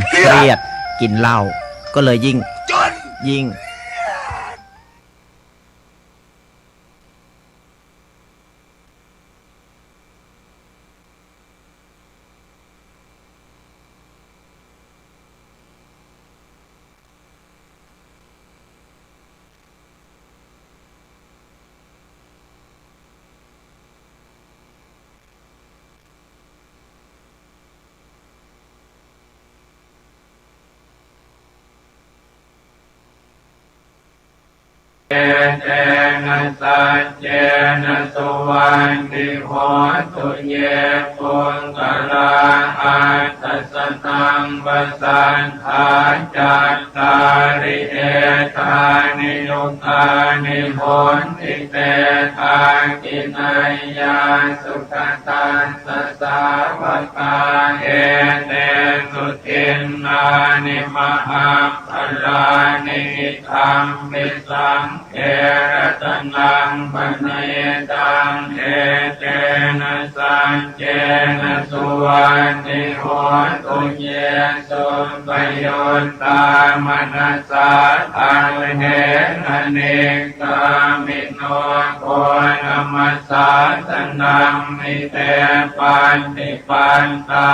เครียดกินเหล้าก็เลยยิ่งเจนะสัจเจนะสุวันติโหตุเยปุงกะลาอัตตสตังปัสสันทาจัตตาริเอตานิยุตานิโหติเตทากินัยยาสุขตัสสะสาวกาเอเตสุทินนานิมหาภลานิธรรมมิสังเอรัตนังปเนตังเอเตนะสัจเจนะสุวันติโหตุเยสุปโยตามนัสสะอันเนนะเนกามิโนโกนัมมัสสะสนัมมิเตปันติปันตา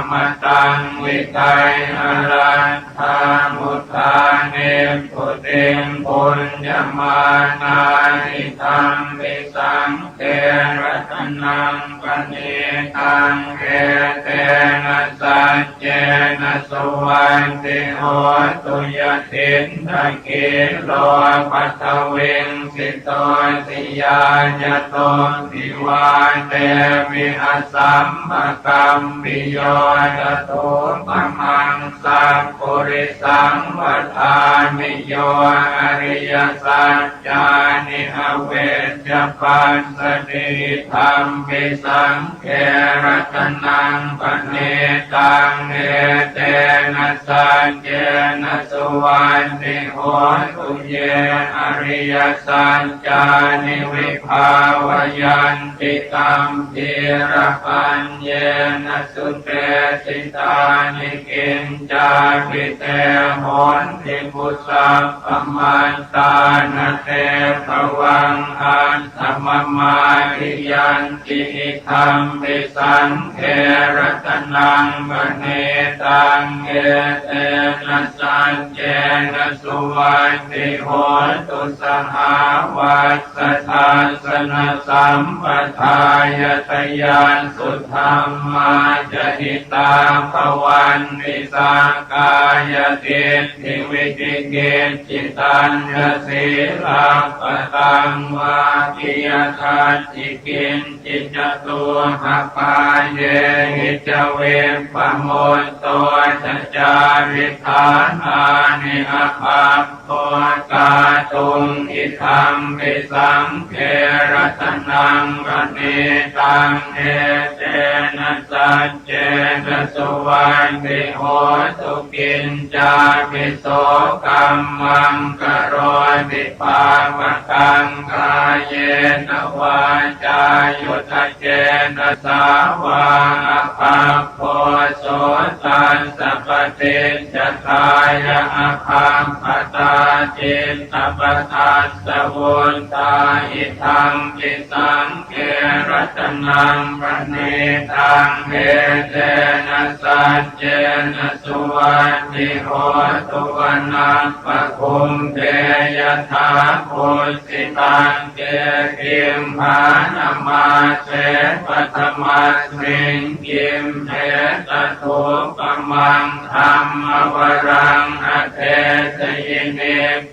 มตังวิไทยอรันทามุทาเนปุติงปุญญมานานิธรรมวิสังเทรัตนังปเนตังเอเตนะสัจเจนะสุวันติโหตุยตินทะเกโลปัทเวงสิโตสิยาญโตสิวาเตวิหัสสัมภกัมปิโยตโตปมังสัพปุริสังวัฏฐามิโยอริยสัจจานิอเวชปัสสติธรรมปิสังเขรัตนังปเนตังเอเตนะสัจเจนะสุวันติโหตุเยอริยสัจจานิวิภาวยันติตัมธีระปัญเยนะสุเตสิตานิกินจาวิเตโหนติปุสัพพมันตานะเตภวังอันธรรมมาทิยันติธรรมปิสังเขรัตนังปเนตังเอเตนะสัจเจนะสุวันติโหตุสหาวัสสะทาสนะสัมปทายตยานสุธรรมาจหิตาภวันติสังกายติทิวิติเกจิตัญญสีลังปตังวาทิยทัตติกินจิจตัวภปาเยหิจเวปโมตโตสัจจาริธานานิอภาโตกาตุงอิธัมปิสังเขรัตนังปเนตังเอเตนะสัจเจนะสุวันติโหตุกินจาปิโสกัมมังกโรติปาวกังกายเยนะวาจายุทธเจนะสาวาภาโพโสตัสสะปะเตจทายะอภาปตาจิตตปทัสสะวุนตาอิธัมปิสังเขรัตนังปเนตังเอเตนะสัจเจนะสุวันติโหตุวนังปะคุมเตยถาปุญ สิตังเกกิมภานามาเสปัตมัสมิงกิมเทตตุปมังธรรมวรังอเทสยิเน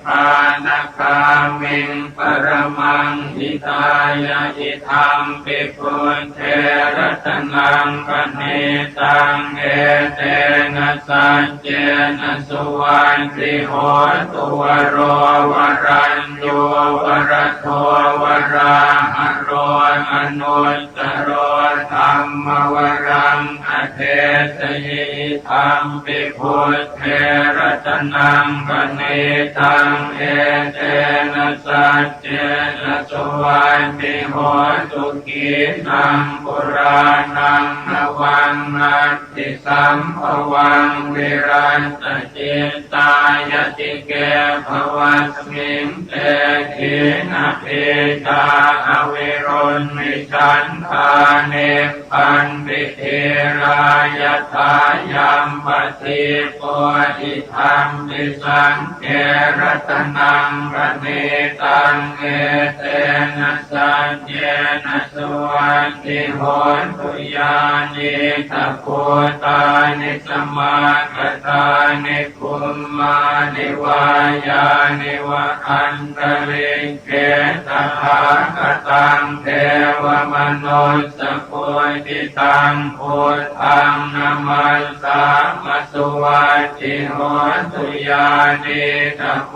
พานคามิงปรมังหิตายะอิธัมปิปุณเทระตนังปเนตังเอเตนะสัจเจนะสุวันติโหตุวโรวรัญโยวรโทวราหะโรอนุตตโรธัมมวรังอเทสยิธัมปิพุทเทระตนังปเนตังเอเตนะสัจเจนะสุวันติโหตุกีนังปุรานังนวังนัตติสัมภวังวิรันตจิตตายติเกภวัสมิงเตถินะเพตาอวิรุณมิชันทาเนปันปิเทรายทายัมปติโพธิธรรมปิสังเกรัตนังปเนตังเอเตนะสัจเจนะสุวันติโหตุยานิตะโพตานิสมาคตานิคุมมานิวายานิวะอันตริเกตถาคตังเทวมนุสสะโพธิตังพุทธังนะมัสสามัสสุวัตติโหตุยานิตะโพ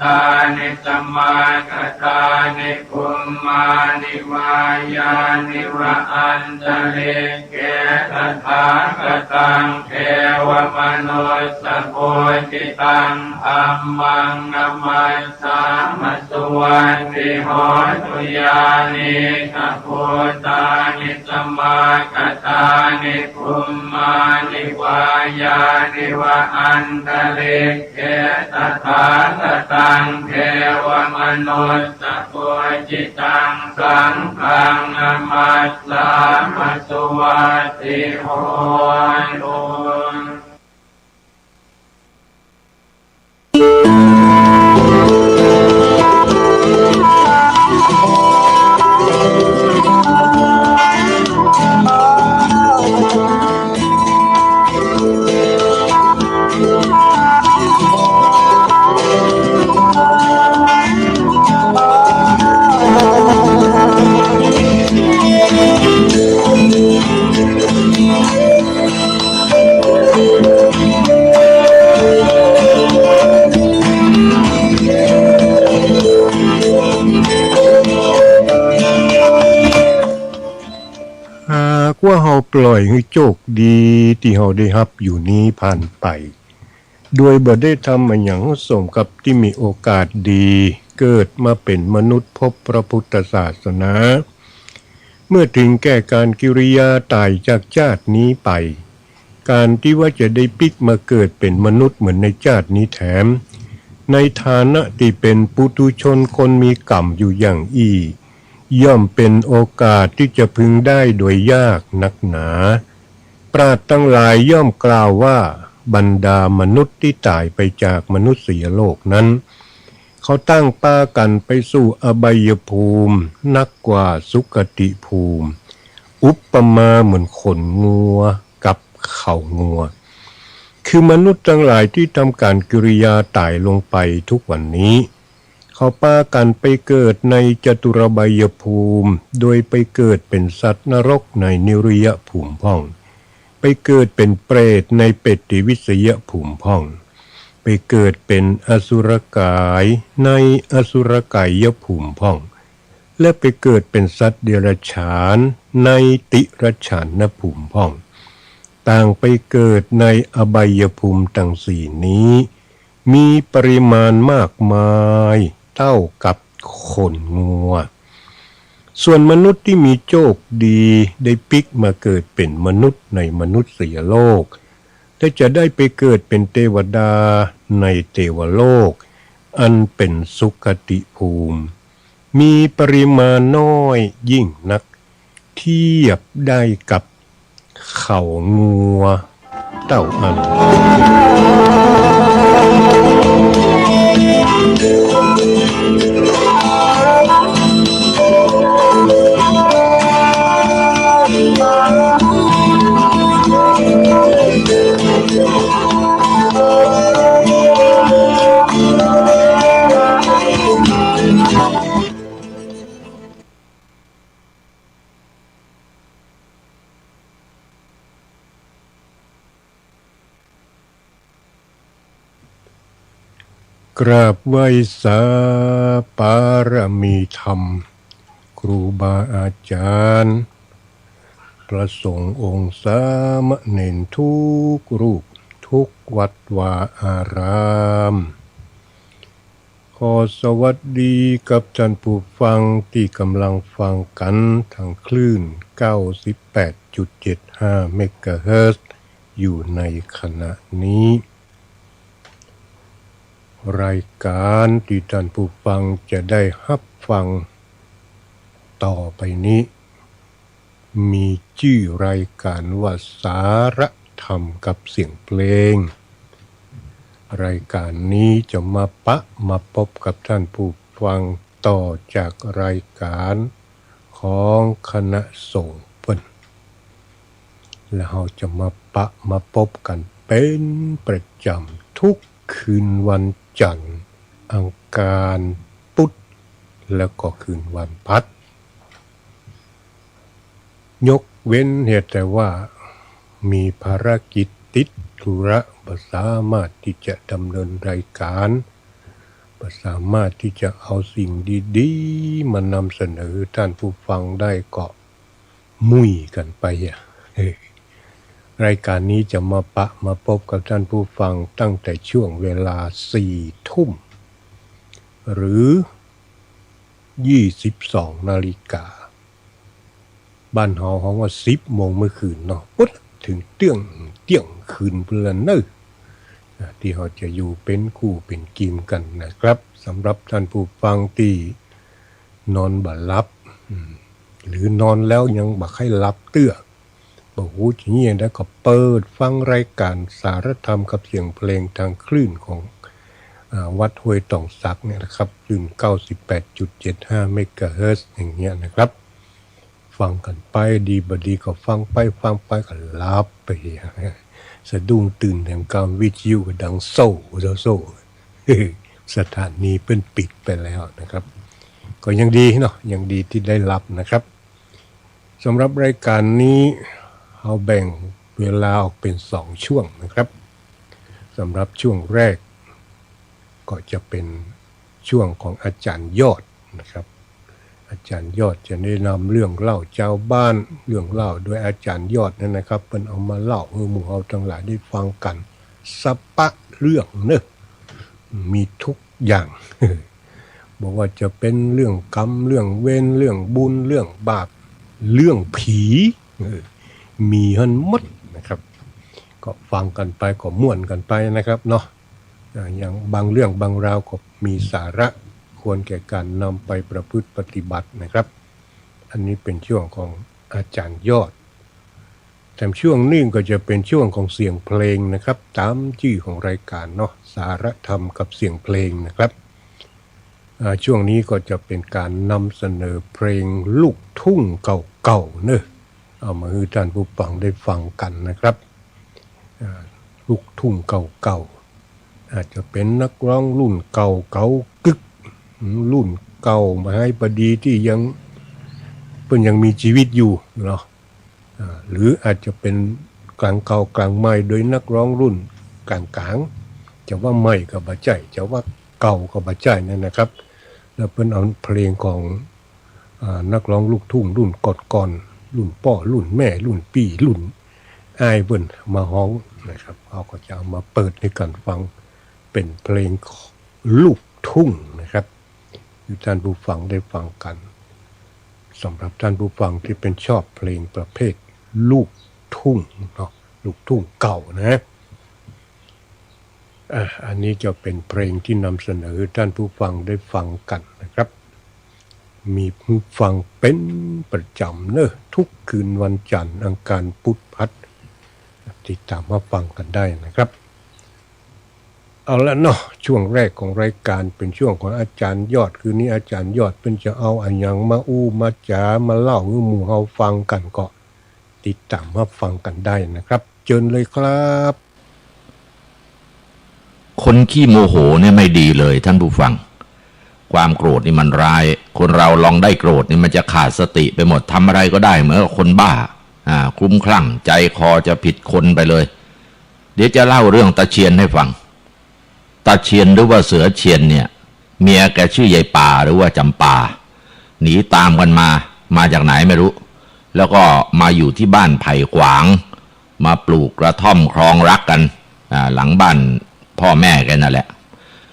ตานิสมาคตานิคุมมานิวายานิวะอันตริเกตถาคตังเทวมนุสสะโพธิตังธัมมังนะมัสสามัสสุวันติโหตุยานิตะโพตานิสมาคตานิคุมมานิวายานิวะอันตริเกตถาคตังเทวมนุสสะโพธิตังสังฆังนะมัสสามัสสุวัตติโหตุ ว่าเฮาปล่อยให้โชคดีที่เฮาได้รับอยู่นี้ผ่านไปโดยบ่ได้ทำมาหยังสมกับที่มีโอกาสดีเกิดมาเป็นมนุษย์พบพระพุทธศาสนาเมื่อถึงแก่การกิริยาตายจากชาตินี้ไปการที่ว่าจะได้ปิกมาเกิดเป็นมนุษย์เหมือนในชาตินี้แถมในฐานะที่เป็นปุถุชนคนมีกรรมอยู่อย่างอี้ย่อมเป็นโอกาสที่จะพึงได้โดยยากนักหนาปราชญ์ทั้งหลายย่อมกล่าวว่าบรรดามนุษย์ที่ตายไปจากมนุษยโลกนั้นเขาตั้งป้ากันไปสู่อบายภูมินักกว่าสุคติภูมิอุปมาเหมือนขนงัวกับเข่างัวคือมนุษย์ทั้งหลายที่ทำการกิริยาตายลงไปทุกวันนี้เขาป้ากันไปเกิดในจตุรบายภูมิโดยไปเกิดเป็นสัตว์นรกในนิริยภูมิพ่องไปเกิดเป็นเปรตในเปตติวิสยภูมิพ่องไปเกิดเป็นอสุรกายในอสุรกายภูมิพ่องและไปเกิดเป็นสัตว์เดรัจฉานในติรัจฉานภูมิพ่องต่างไปเกิดในอบายภูมิทั้งสี่นี้มีปริมาณมากมายเท่ากับขนงัวส่วนมนุษย์ที่มีโชคดีได้ปิกมาเกิดเป็นมนุษย์ในมนุษยโลกและจะได้ไปเกิดเป็นเทวดาในเทวโลกอันเป็นสุคติภูมิมีปริมาณน้อยยิ่งนักเทียบได้กับเข่างัวเต่าอัน กราบไหว้สาปารมีธรรมครูบาอาจารย์พระสงฆ์องค์สามเณรทุกรูปทุกวัดวาอารามขอสวัสดีกับท่านผู้ฟังที่กำลังฟังกันทางคลื่น 98.75 เมกะเฮิรตซ์อยู่ในขณะนี้รายการที่ท่านผู้ฟังจะได้รับฟังต่อไปนี้มีชื่อรายการว่าสารธรรมกับเสียงเพลงรายการนี้จะมาพบกับท่านผู้ฟังต่อจากรายการของคณะสงฆ์เพิ่นแล้วเราจะมาพบกันเป็นประจำทุกคืนวันจันทร์อังคารพุธแล้วก็คืนวันพัดยกเว้นเหตุแต่ว่ามีภารกิจติดธุระบ่สามารถที่จะดำเนินรายการบ่สามารถที่จะเอาสิ่งดีๆมานำเสนอท่านผู้ฟังได้ก็มุ่ยกันไปรายการนี้จะมาพบกับท่านผู้ฟังตั้งแต่ช่วงเวลา 4 ทุ่มหรือ 22 นาฬิกาบ้านเฮาฮ้องว่า 10 โมงเมื่อคืนเนาะปุ๊บถึงเที่ยงคืนเพื่อนเนอะที่เราจะอยู่เป็นคู่เป็นกีมกันนะครับสำหรับท่านผู้ฟังที่นอนบ่หลับหรือนอนแล้วยังบ่ค่อยหลับเตื้อบ่ฮู้จังนี้ได้ก็เปิดฟังรายการสารธรรมกับเสียงเพลงทางคลื่นของวัดห้วยต่องสักเนี่ยนะครับคลื่น 98.75 เมกะเฮิรตซ์อย่างเงี้ยนะครับฟังกันไปดีบดีก็ฟังไปก็หลับไปสะดุ้งตื่นแห่งการวิทยุก็ดังโซ่สถานีเป็นปิดไปแล้วนะครับก็ยังดีเนาะยังดีที่ได้รับนะครับสำหรับรายการนี้เราแบ่งเวลาออกเป็น2ช่วงนะครับสำหรับช่วงแรกก็จะเป็นช่วงของอาจารย์ยอดนะครับอาจารย์ยอดจะแนะนำเรื่องเล่าชาวบ้านเรื่องเล่าโดยอาจารย์ยอดนั่นนะครับเพิ่นเอามาเล่าหมู่เฮาทั้งหลายได้ฟังกันสัปปะเรื่องเนอะมีทุกอย่างบอกว่าจะเป็นเรื่องกรรมเรื่องเวรเรื่องบุญเรื่องบาปเรื่องผีมีหันหมดนะครับก็ฟังกันไปก็ม่วนกันไปนะครับเนาะอย่างบางเรื่องบางราวก็มีสาระควรแก่การนำไปประพฤติปฏิบัตินะครับอันนี้เป็นช่วงของอาจารย์ยอดแต่ช่วงนี้ก็จะเป็นช่วงของเสียงเพลงนะครับตามชื่อของรายการเนาะสารธรรมกับเสียงเพลงนะครับช่วงนี้ก็จะเป็นการนำเสนอเพลงลูกทุ่งเก่าๆเนอะเอามาให้ท่านผู้ฟังได้ฟังกันนะครับลูกทุ่งเก่าๆอาจจะเป็นนักร้องรุ่นเก่าๆกึกรุ่นเก่ามาให้พอดีที่ยังเพิ่นยังมีชีวิตอยู่เนาะหรืออาจจะเป็นกลางเก่ากลางใหม่โดยนักร้องรุ่นกลางๆจะว่าใหม่ก็บ่ใช่จะว่าเก่าก็บ่ใช่นั่นนะครับแล้วเพิ่นเอาเพลงของนักร้องลูกทุ่งรุ่นก่อนๆรุ่นพ่อรุ่นแม่รุ่นพี่รุ่นอ้ายเพิ่นมาฮ้องนะครับเขาก็จะเอามาเปิดให้กันฟังเป็นเพลงลูกทุ่งนะครับให้ท่านผู้ฟังได้ฟังกันสำหรับท่านผู้ฟังที่เป็นชอบเพลงประเภทลูกทุ่งเนาะลูกทุ่งเก่านะอันนี้จะเป็นเพลงที่นำเสนอท่านผู้ฟังได้ฟังกันนะครับมีผู้ฟังเป็นประจำเนอะทุกคืนวันจันทร์อังคารพุธพัดติดตามมาฟังกันได้นะครับเอาละเนาะช่วงแรกของรายการเป็นช่วงของอาจารย์ยอดคืนนี้อาจารย์ยอดเป็นจะเอาอันยังมามาจ๋ามาเล่าให้หมู่เฮาฟังกันก็ติดตามมาฟังกันได้นะครับเชิญเลยครับคนขี้โมโหเนี่ยไม่ดีเลยท่านผู้ฟังความโกรธนี่มันร้ายคนเราลองได้โกรธนี่มันจะขาดสติไปหมดทำอะไรก็ได้เหมือนคนบ้าคลุ้มคลั่งใจคอจะผิดคนไปเลยเดี๋ยวจะเล่าเรื่องตะเชียนให้ฟัง ตาเชียนหรือว่าเสือเชียนเนี่ยเมียแกชื่อยายป่าหรือว่าจำปาหนีตามกันมาจากไหนไม่รู้แล้วก็มาอยู่ที่บ้านไผ่ขวางมาปลูกกระท่อมครองรักกันหลังบ้านพ่อแม่แกนั่นแหละ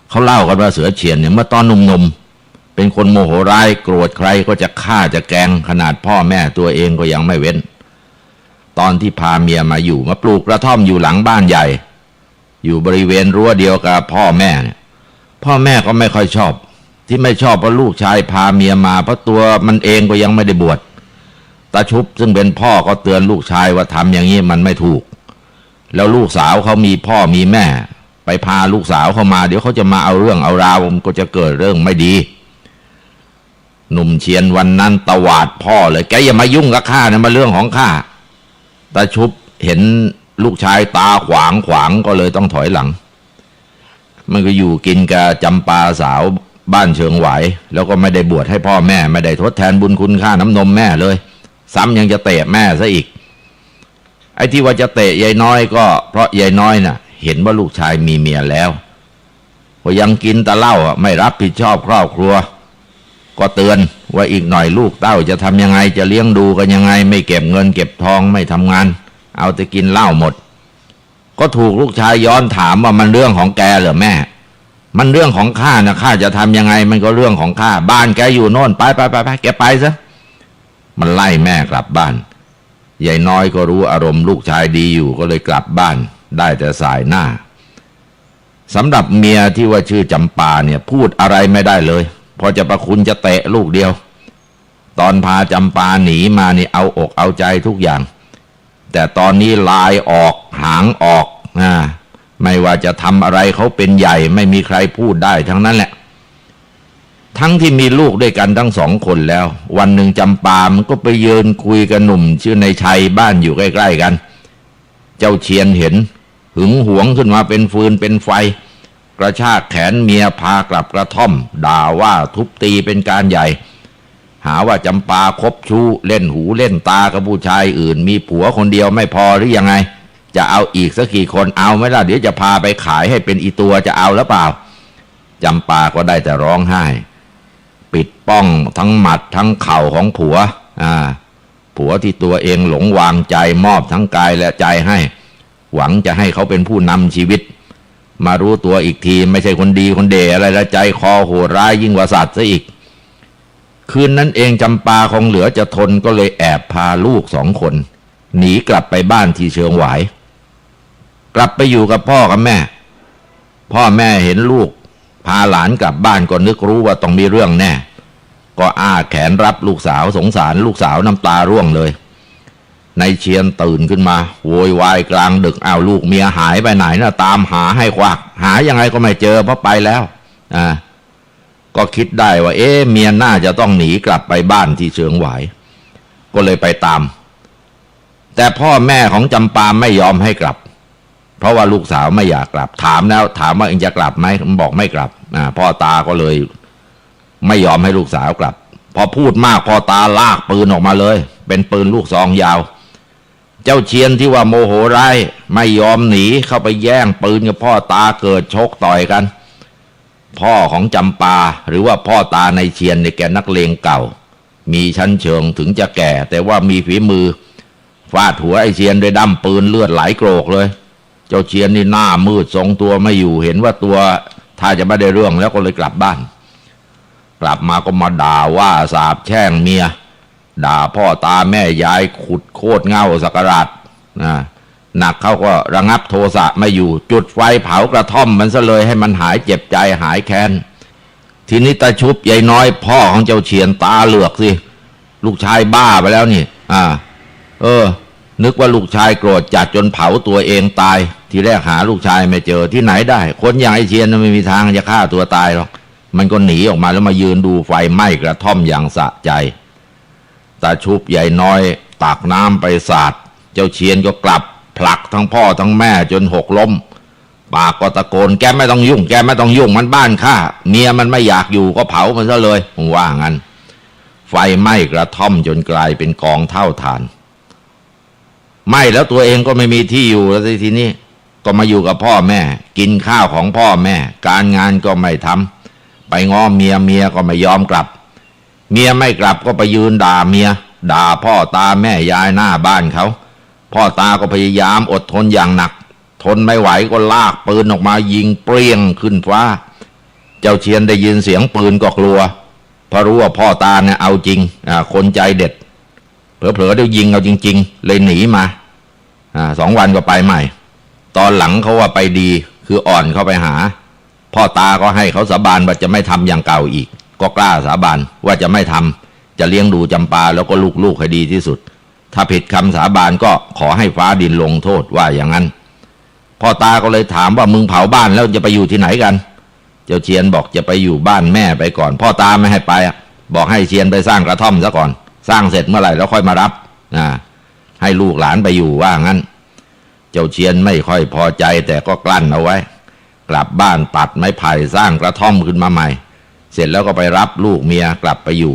เขาเล่ากันว่าเสือเชียนเนี่ยเมื่อตอนหนุ่มๆเป็นคนโมโหร้ายโกรธใครก็จะฆ่าจะแกล้งขนาดพ่อแม่ตัวเองก็ยังไม่เว้นตอนที่พาเมียมาอยู่มาปลูกกระท่อมอยู่หลังบ้านใหญ่อยู่บริเวณรั้วเดียวกับพ่อแม่เนี่ยพ่อแม่ก็ไม่ค่อยชอบที่ไม่ชอบเพราะลูกชายพาเมียมาเพราะตัวมันเองก็ยังไม่ได้บวชตาชุบซึ่งเป็นพ่อก็เตือนลูกชายว่าทำอย่างนี้มันไม่ถูกแล้วลูกสาวเขามีพ่อมีแม่ไปพาลูกสาวเข้ามาเดี๋ยวเขาจะมาเอาเรื่องเอาราวมันก็จะเกิดเรื่องไม่ดีหนุ่มเชียนวันนั้นตวาดพ่อเลยแกอย่ามายุ่งกับข้านะมาเรื่องของข้าตาชุบเห็นลูกชายตาขวางก็เลยต้องถอยหลังมันก็อยู่กินกับจำปาสาวบ้านเชิงไหวแล้วก็ไม่ได้บวชให้พ่อแม่ไม่ได้ทดแทนบุญคุณค่าน้ำนมแม่เลยซ้ำยังจะเตะแม่ซะอีกไอ้ที่ว่าจะเตะยายน้อยก็เพราะยายน้อยน่ะเห็นว่าลูกชายมีเมียแล้วก็ยังกินแต่เหล้าไม่รับผิดชอบครอบครัวก็เตือนว่าอีกหน่อยลูกเต้าจะทำยังไงจะเลี้ยงดูกันยังไงไม่เก็บเงินเก็บทองไม่ทำงานเอาแต่กินเหล้าหมดก็ถูกลูกชายย้อนถามว่ามันเรื่องของแกเหรอแม่มันเรื่องของข้านะข้าจะทำยังไงมันก็เรื่องของข้าบ้านแกอยู่โน่นไปแกไปซะมันไล่แม่กลับบ้านยายน้อยก็รู้อารมณ์ลูกชายดีอยู่ก็เลยกลับบ้านได้แต่สายหน้าสำหรับเมียที่ว่าชื่อจำปาเนี่ยพูดอะไรไม่ได้เลยพอจะประคุณจะเตะลูกเดียวตอนพาจำปาหนีมานี่เอาอกเอาใจทุกอย่างแต่ตอนนี้ลายออกหางออกไม่ว่าจะทำอะไรเขาเป็นใหญ่ไม่มีใครพูดได้ทั้งนั้นแหละทั้งที่มีลูกด้วยกันทั้ง2 คนแล้ววันหนึ่งจำปามันก็ไปยืนคุยกับหนุ่มชื่อในชัยบ้านอยู่ใกล้ๆกันเจ้าเชียนเห็นหึงหวงขึ้นมาเป็นฟืนเป็นไฟกระชากแขนเมียพากลับกระท่อมด่าว่าทุบตีเป็นการใหญ่หาว่าจำปาคบชู้เล่นหูเล่นตากับผู้ชายอื่นมีผัวคนเดียวไม่พอหรือยังไงจะเอาอีกสักกี่คนเอาไหมล่ะเดี๋ยวจะพาไปขายให้เป็นอีตัวจะเอาหรือเปล่าจำปาก็ได้แต่ร้องไห้ปิดป้องทั้งหมัดทั้งเข่าของผัวผัวที่ตัวเองหลงวางใจมอบทั้งกายและใจให้หวังจะให้เขาเป็นผู้นำชีวิตมารู้ตัวอีกทีไม่ใช่คนดีคนเด๋อะไรละใจคอโหดร้ายยิ่งกว่าสัตว์ซะอีกคืนนั้นเองจำปาคงเหลือจะทนก็เลยแอบพาลูก2 คนหนีกลับไปบ้านที่เชิงหวายกลับไปอยู่กับพ่อกับแม่พ่อแม่เห็นลูกพาหลานกลับบ้านก็นึกรู้ว่าต้องมีเรื่องแน่ก็อ้าแขนรับลูกสาวสงสารลูกสาวน้ำตาร่วงเลยในเชียนตื่นขึ้นมาโวยวายกลางดึกอ้าวลูกเมียหายไปไหนนะตามหาให้ควักหายังไงก็ไม่เจอเพราะไปแล้วก็คิดได้ว่าเมียน่าจะต้องหนีกลับไปบ้านที่เชิงหวายก็เลยไปตามแต่พ่อแม่ของจำปาไม่ยอมให้กลับเพราะว่าลูกสาวไม่อยากกลับถามแล้วถามว่าเองจะกลับไหมมันบอกไม่กลับพ่อตาก็เลยไม่ยอมให้ลูกสาวกลับพอพูดมากพ่อตาลากปืนออกมาเลยเป็นปืนลูกซองยาวเจ้าเชียนที่ว่าโมโหร้ายไม่ยอมหนีเข้าไปแย่งปืนกับพ่อตาเกิดชกต่อยกันพ่อของจำปาหรือว่าพ่อตาในเชียนในแกนักเลงเก่ามีชั้นเชิงถึงจะแก่แต่ว่ามีฝีมือฟาดหัวไอ้เชียนด้วยดั้มปืนเลือดไหลโกรกเลยเจ้าเชียนนี่หน้ามืดทรงตัวไม่อยู่เห็นว่าตัวถ้าจะไม่ได้เรื่องแล้วก็เลยกลับบ้านกลับมาก็มาด่าว่าสาปแช่งเมียด่าพ่อตาแม่ยายขุดโคตรเง่าสักการะหนักเขาก็ระงับโทสะไม่อยู่จุดไฟเผากระท่อมมันซะเลยให้มันหายเจ็บใจหายแค้นทีนี้ตาชุบยายน้อยพ่อของเจ้าเชียนตาเหลือกสิลูกชายบ้าไปแล้วนี่นึกว่าลูกชายโกรธจัดจนเผาตัวเองตายทีแรกหาลูกชายไม่เจอที่ไหนได้คนอย่างไอ้เชียนไม่มีทางจะฆ่าตัวตายหรอกมันก็หนีออกมาแล้วมายืนดูไฟไหม้กระท่อมอย่างสะใจตาชุบใหญ่น้อยตักน้ำไปสาดเจ้าเชียนก็กลับผลักทั้งพ่อทั้งแม่จนหกล้มปากก็ตะโกนแกไม่ต้องยุ่งแกไม่ต้องยุ่งมันบ้านข้าเมียมันไม่อยากอยู่ก็เผามันซะเลยผมว่างั้นไฟไหม้กระท่อมจนกลายเป็นกองเท่าฐานไหม้แล้วตัวเองก็ไม่มีที่อยู่แล้วทีนี้ ก็มาอยู่กับพ่อแม่กินข้าวของพ่อแม่การงานก็ไม่ทำไปง้อเมียก็ไม่ยอมกลับเมียไม่กลับก็ไปยืนด่าเมียด่าพ่อตาแม่ยายหน้าบ้านเขาพ่อตาก็พยายามอดทนอย่างหนักทนไม่ไหวก็ลากปืนออกมายิงเปรี้ยงขึ้นฟ้าเจ้าเชียนได้ยินเสียงปืนก็กลัวเพราะรู้ว่าพ่อตาเนี่ยเอาจริงคนใจเด็ดเผลอๆได้ยิงเอาจริงๆเลยหนีมา2 วันก็ไปใหม่ตอนหลังเขาว่าไปดีคืออ่อนเข้าไปหาพ่อตาก็ให้เขาสาบานว่าจะไม่ทำอย่างเก่าอีกก็กล้าสาบานว่าจะไม่ทำจะเลี้ยงดูจำปาแล้วก็ลูกๆให้ดีที่สุดถ้าผิดคำสาบานก็ขอให้ฟ้าดินลงโทษว่าอย่างนั้นพ่อตาก็เลยถามว่ามึงเผาบ้านแล้วจะไปอยู่ที่ไหนกันเจ้าเชียนบอกจะไปอยู่บ้านแม่ไปก่อนพ่อตาไม่ให้ไปบอกให้เชียนไปสร้างกระท่อมซะก่อนสร้างเสร็จเมื่อไหร่แล้วค่อยมารับให้ลูกหลานไปอยู่ว่างั้นเจ้าเชียนไม่ค่อยพอใจแต่ก็กลั้นเอาไว้กลับบ้านตัดไม้ไผ่สร้างกระท่อมขึ้นมาใหม่เสร็จแล้วก็ไปรับลูกเมียกลับไปอยู่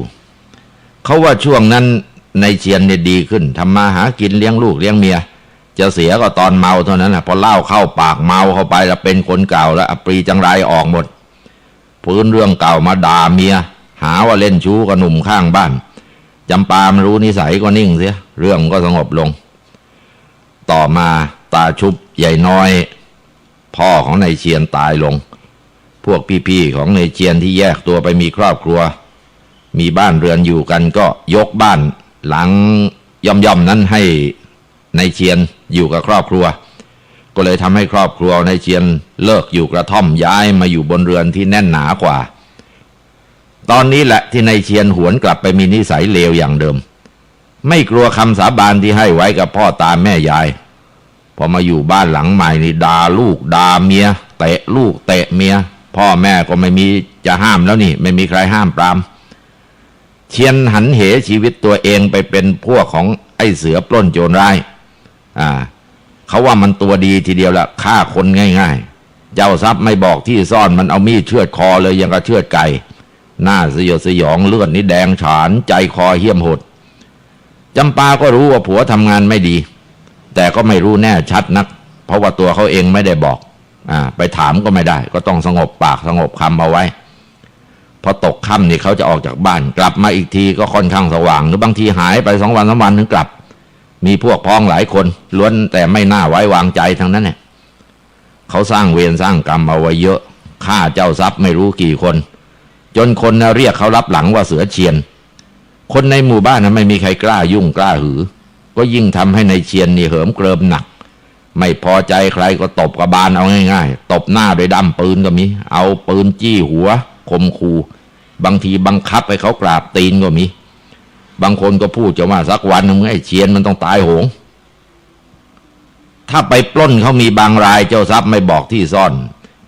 เขาว่าช่วงนั้นในเชียนเนี่ยดีขึ้นทำมาหากินเลี้ยงลูกเลี้ยงเมียจะเสียก็ตอนเมาเท่านั้นพอเหล้าเข้าปากเมาเข้าไปแล้วเป็นคนเก่าแล้วปรีจังไรออกหมดพื้นเรื่องเก่ามาด่าเมียหาว่าเล่นชู้กับหนุ่มข้างบ้านจำปาไม่รู้นิสัยก็นิ่งเสียเรื่องก็สงบลงต่อมาตาชุบใหญ่น้อยพ่อของนายเชียนตายลงพวกพี่ๆของนายเชียนที่แยกตัวไปมีครอบครัวมีบ้านเรือนอยู่กันก็ยกบ้านหลังย่อมๆนั้นให้นายเชียนอยู่กับครอบครัวก็เลยทำให้ครอบครัวนายเชียนเลิกอยู่กระท่อมย้ายมาอยู่บนเรือนที่แน่นหนากว่าตอนนี้แหละที่นายเชียนหวนกลับไปมีนิสัยเลวอย่างเดิมไม่กลัวคำสาบานที่ให้ไว้กับพ่อตาแม่ยายพอมาอยู่บ้านหลังใหม่นี่ด่าลูกด่าเมียเตะลูกเตะเมียพ่อแม่ก็ไม่มีจะห้ามแล้วนี่ไม่มีใครห้ามปรามเชียนหันเหชีวิตตัวเองไปเป็นพวกของไอ้เสือปล้นโจรร้ายเขาว่ามันตัวดีทีเดียวละฆ่าคนง่ายๆเจ้าทรัพย์ไม่บอกที่ซ่อนมันเอามีดเชือดคอเลยยังกระเชือดไก่หน้าสยดสยองเลือดนี่แดงฉานใจคอเหี้ยมโหดจำปาก็รู้ว่าผัวทำงานไม่ดีแต่ก็ไม่รู้แน่ชัดนักเพราะว่าตัวเขาเองไม่ได้บอกไปถามก็ไม่ได้ก็ต้องสงบปากสงบคำเอาไว้พอตกค่ำนี่เขาจะออกจากบ้านกลับมาอีกทีก็ค่อนข้างสว่างหรือบางทีหายไป2 วัน 3 วันถึงกลับมีพวกพ้องหลายคนล้วนแต่ไม่น่าไว้วางใจทั้งนั้นเนี่ยเขาสร้างเวรสร้างกรรมเอาไว้เยอะฆ่าเจ้าทรัพย์ไม่รู้กี่คนจนคนเรียกเขารับหลังว่าเสือเชียนคนในหมู่บ้านนั้นไม่มีใครกล้ายุ่งกล้าหือก็ยิ่งทำให้ในเชียนนี่เหิมเกริมหนักไม่พอใจใครก็ตบกระบาลเอาง่ายๆตบหน้าด้วยด้ามปืนก็มีเอาปืนจี้หัวข่มขู่บางทีบังคับให้เขากราบตีนก็มีบางคนก็พูดจะว่าสักวันนึงไอ้เชียนมันต้องตายโหงถ้าไปปล้นเขามีบางรายเจ้าทรัพย์ไม่บอกที่ซ่อน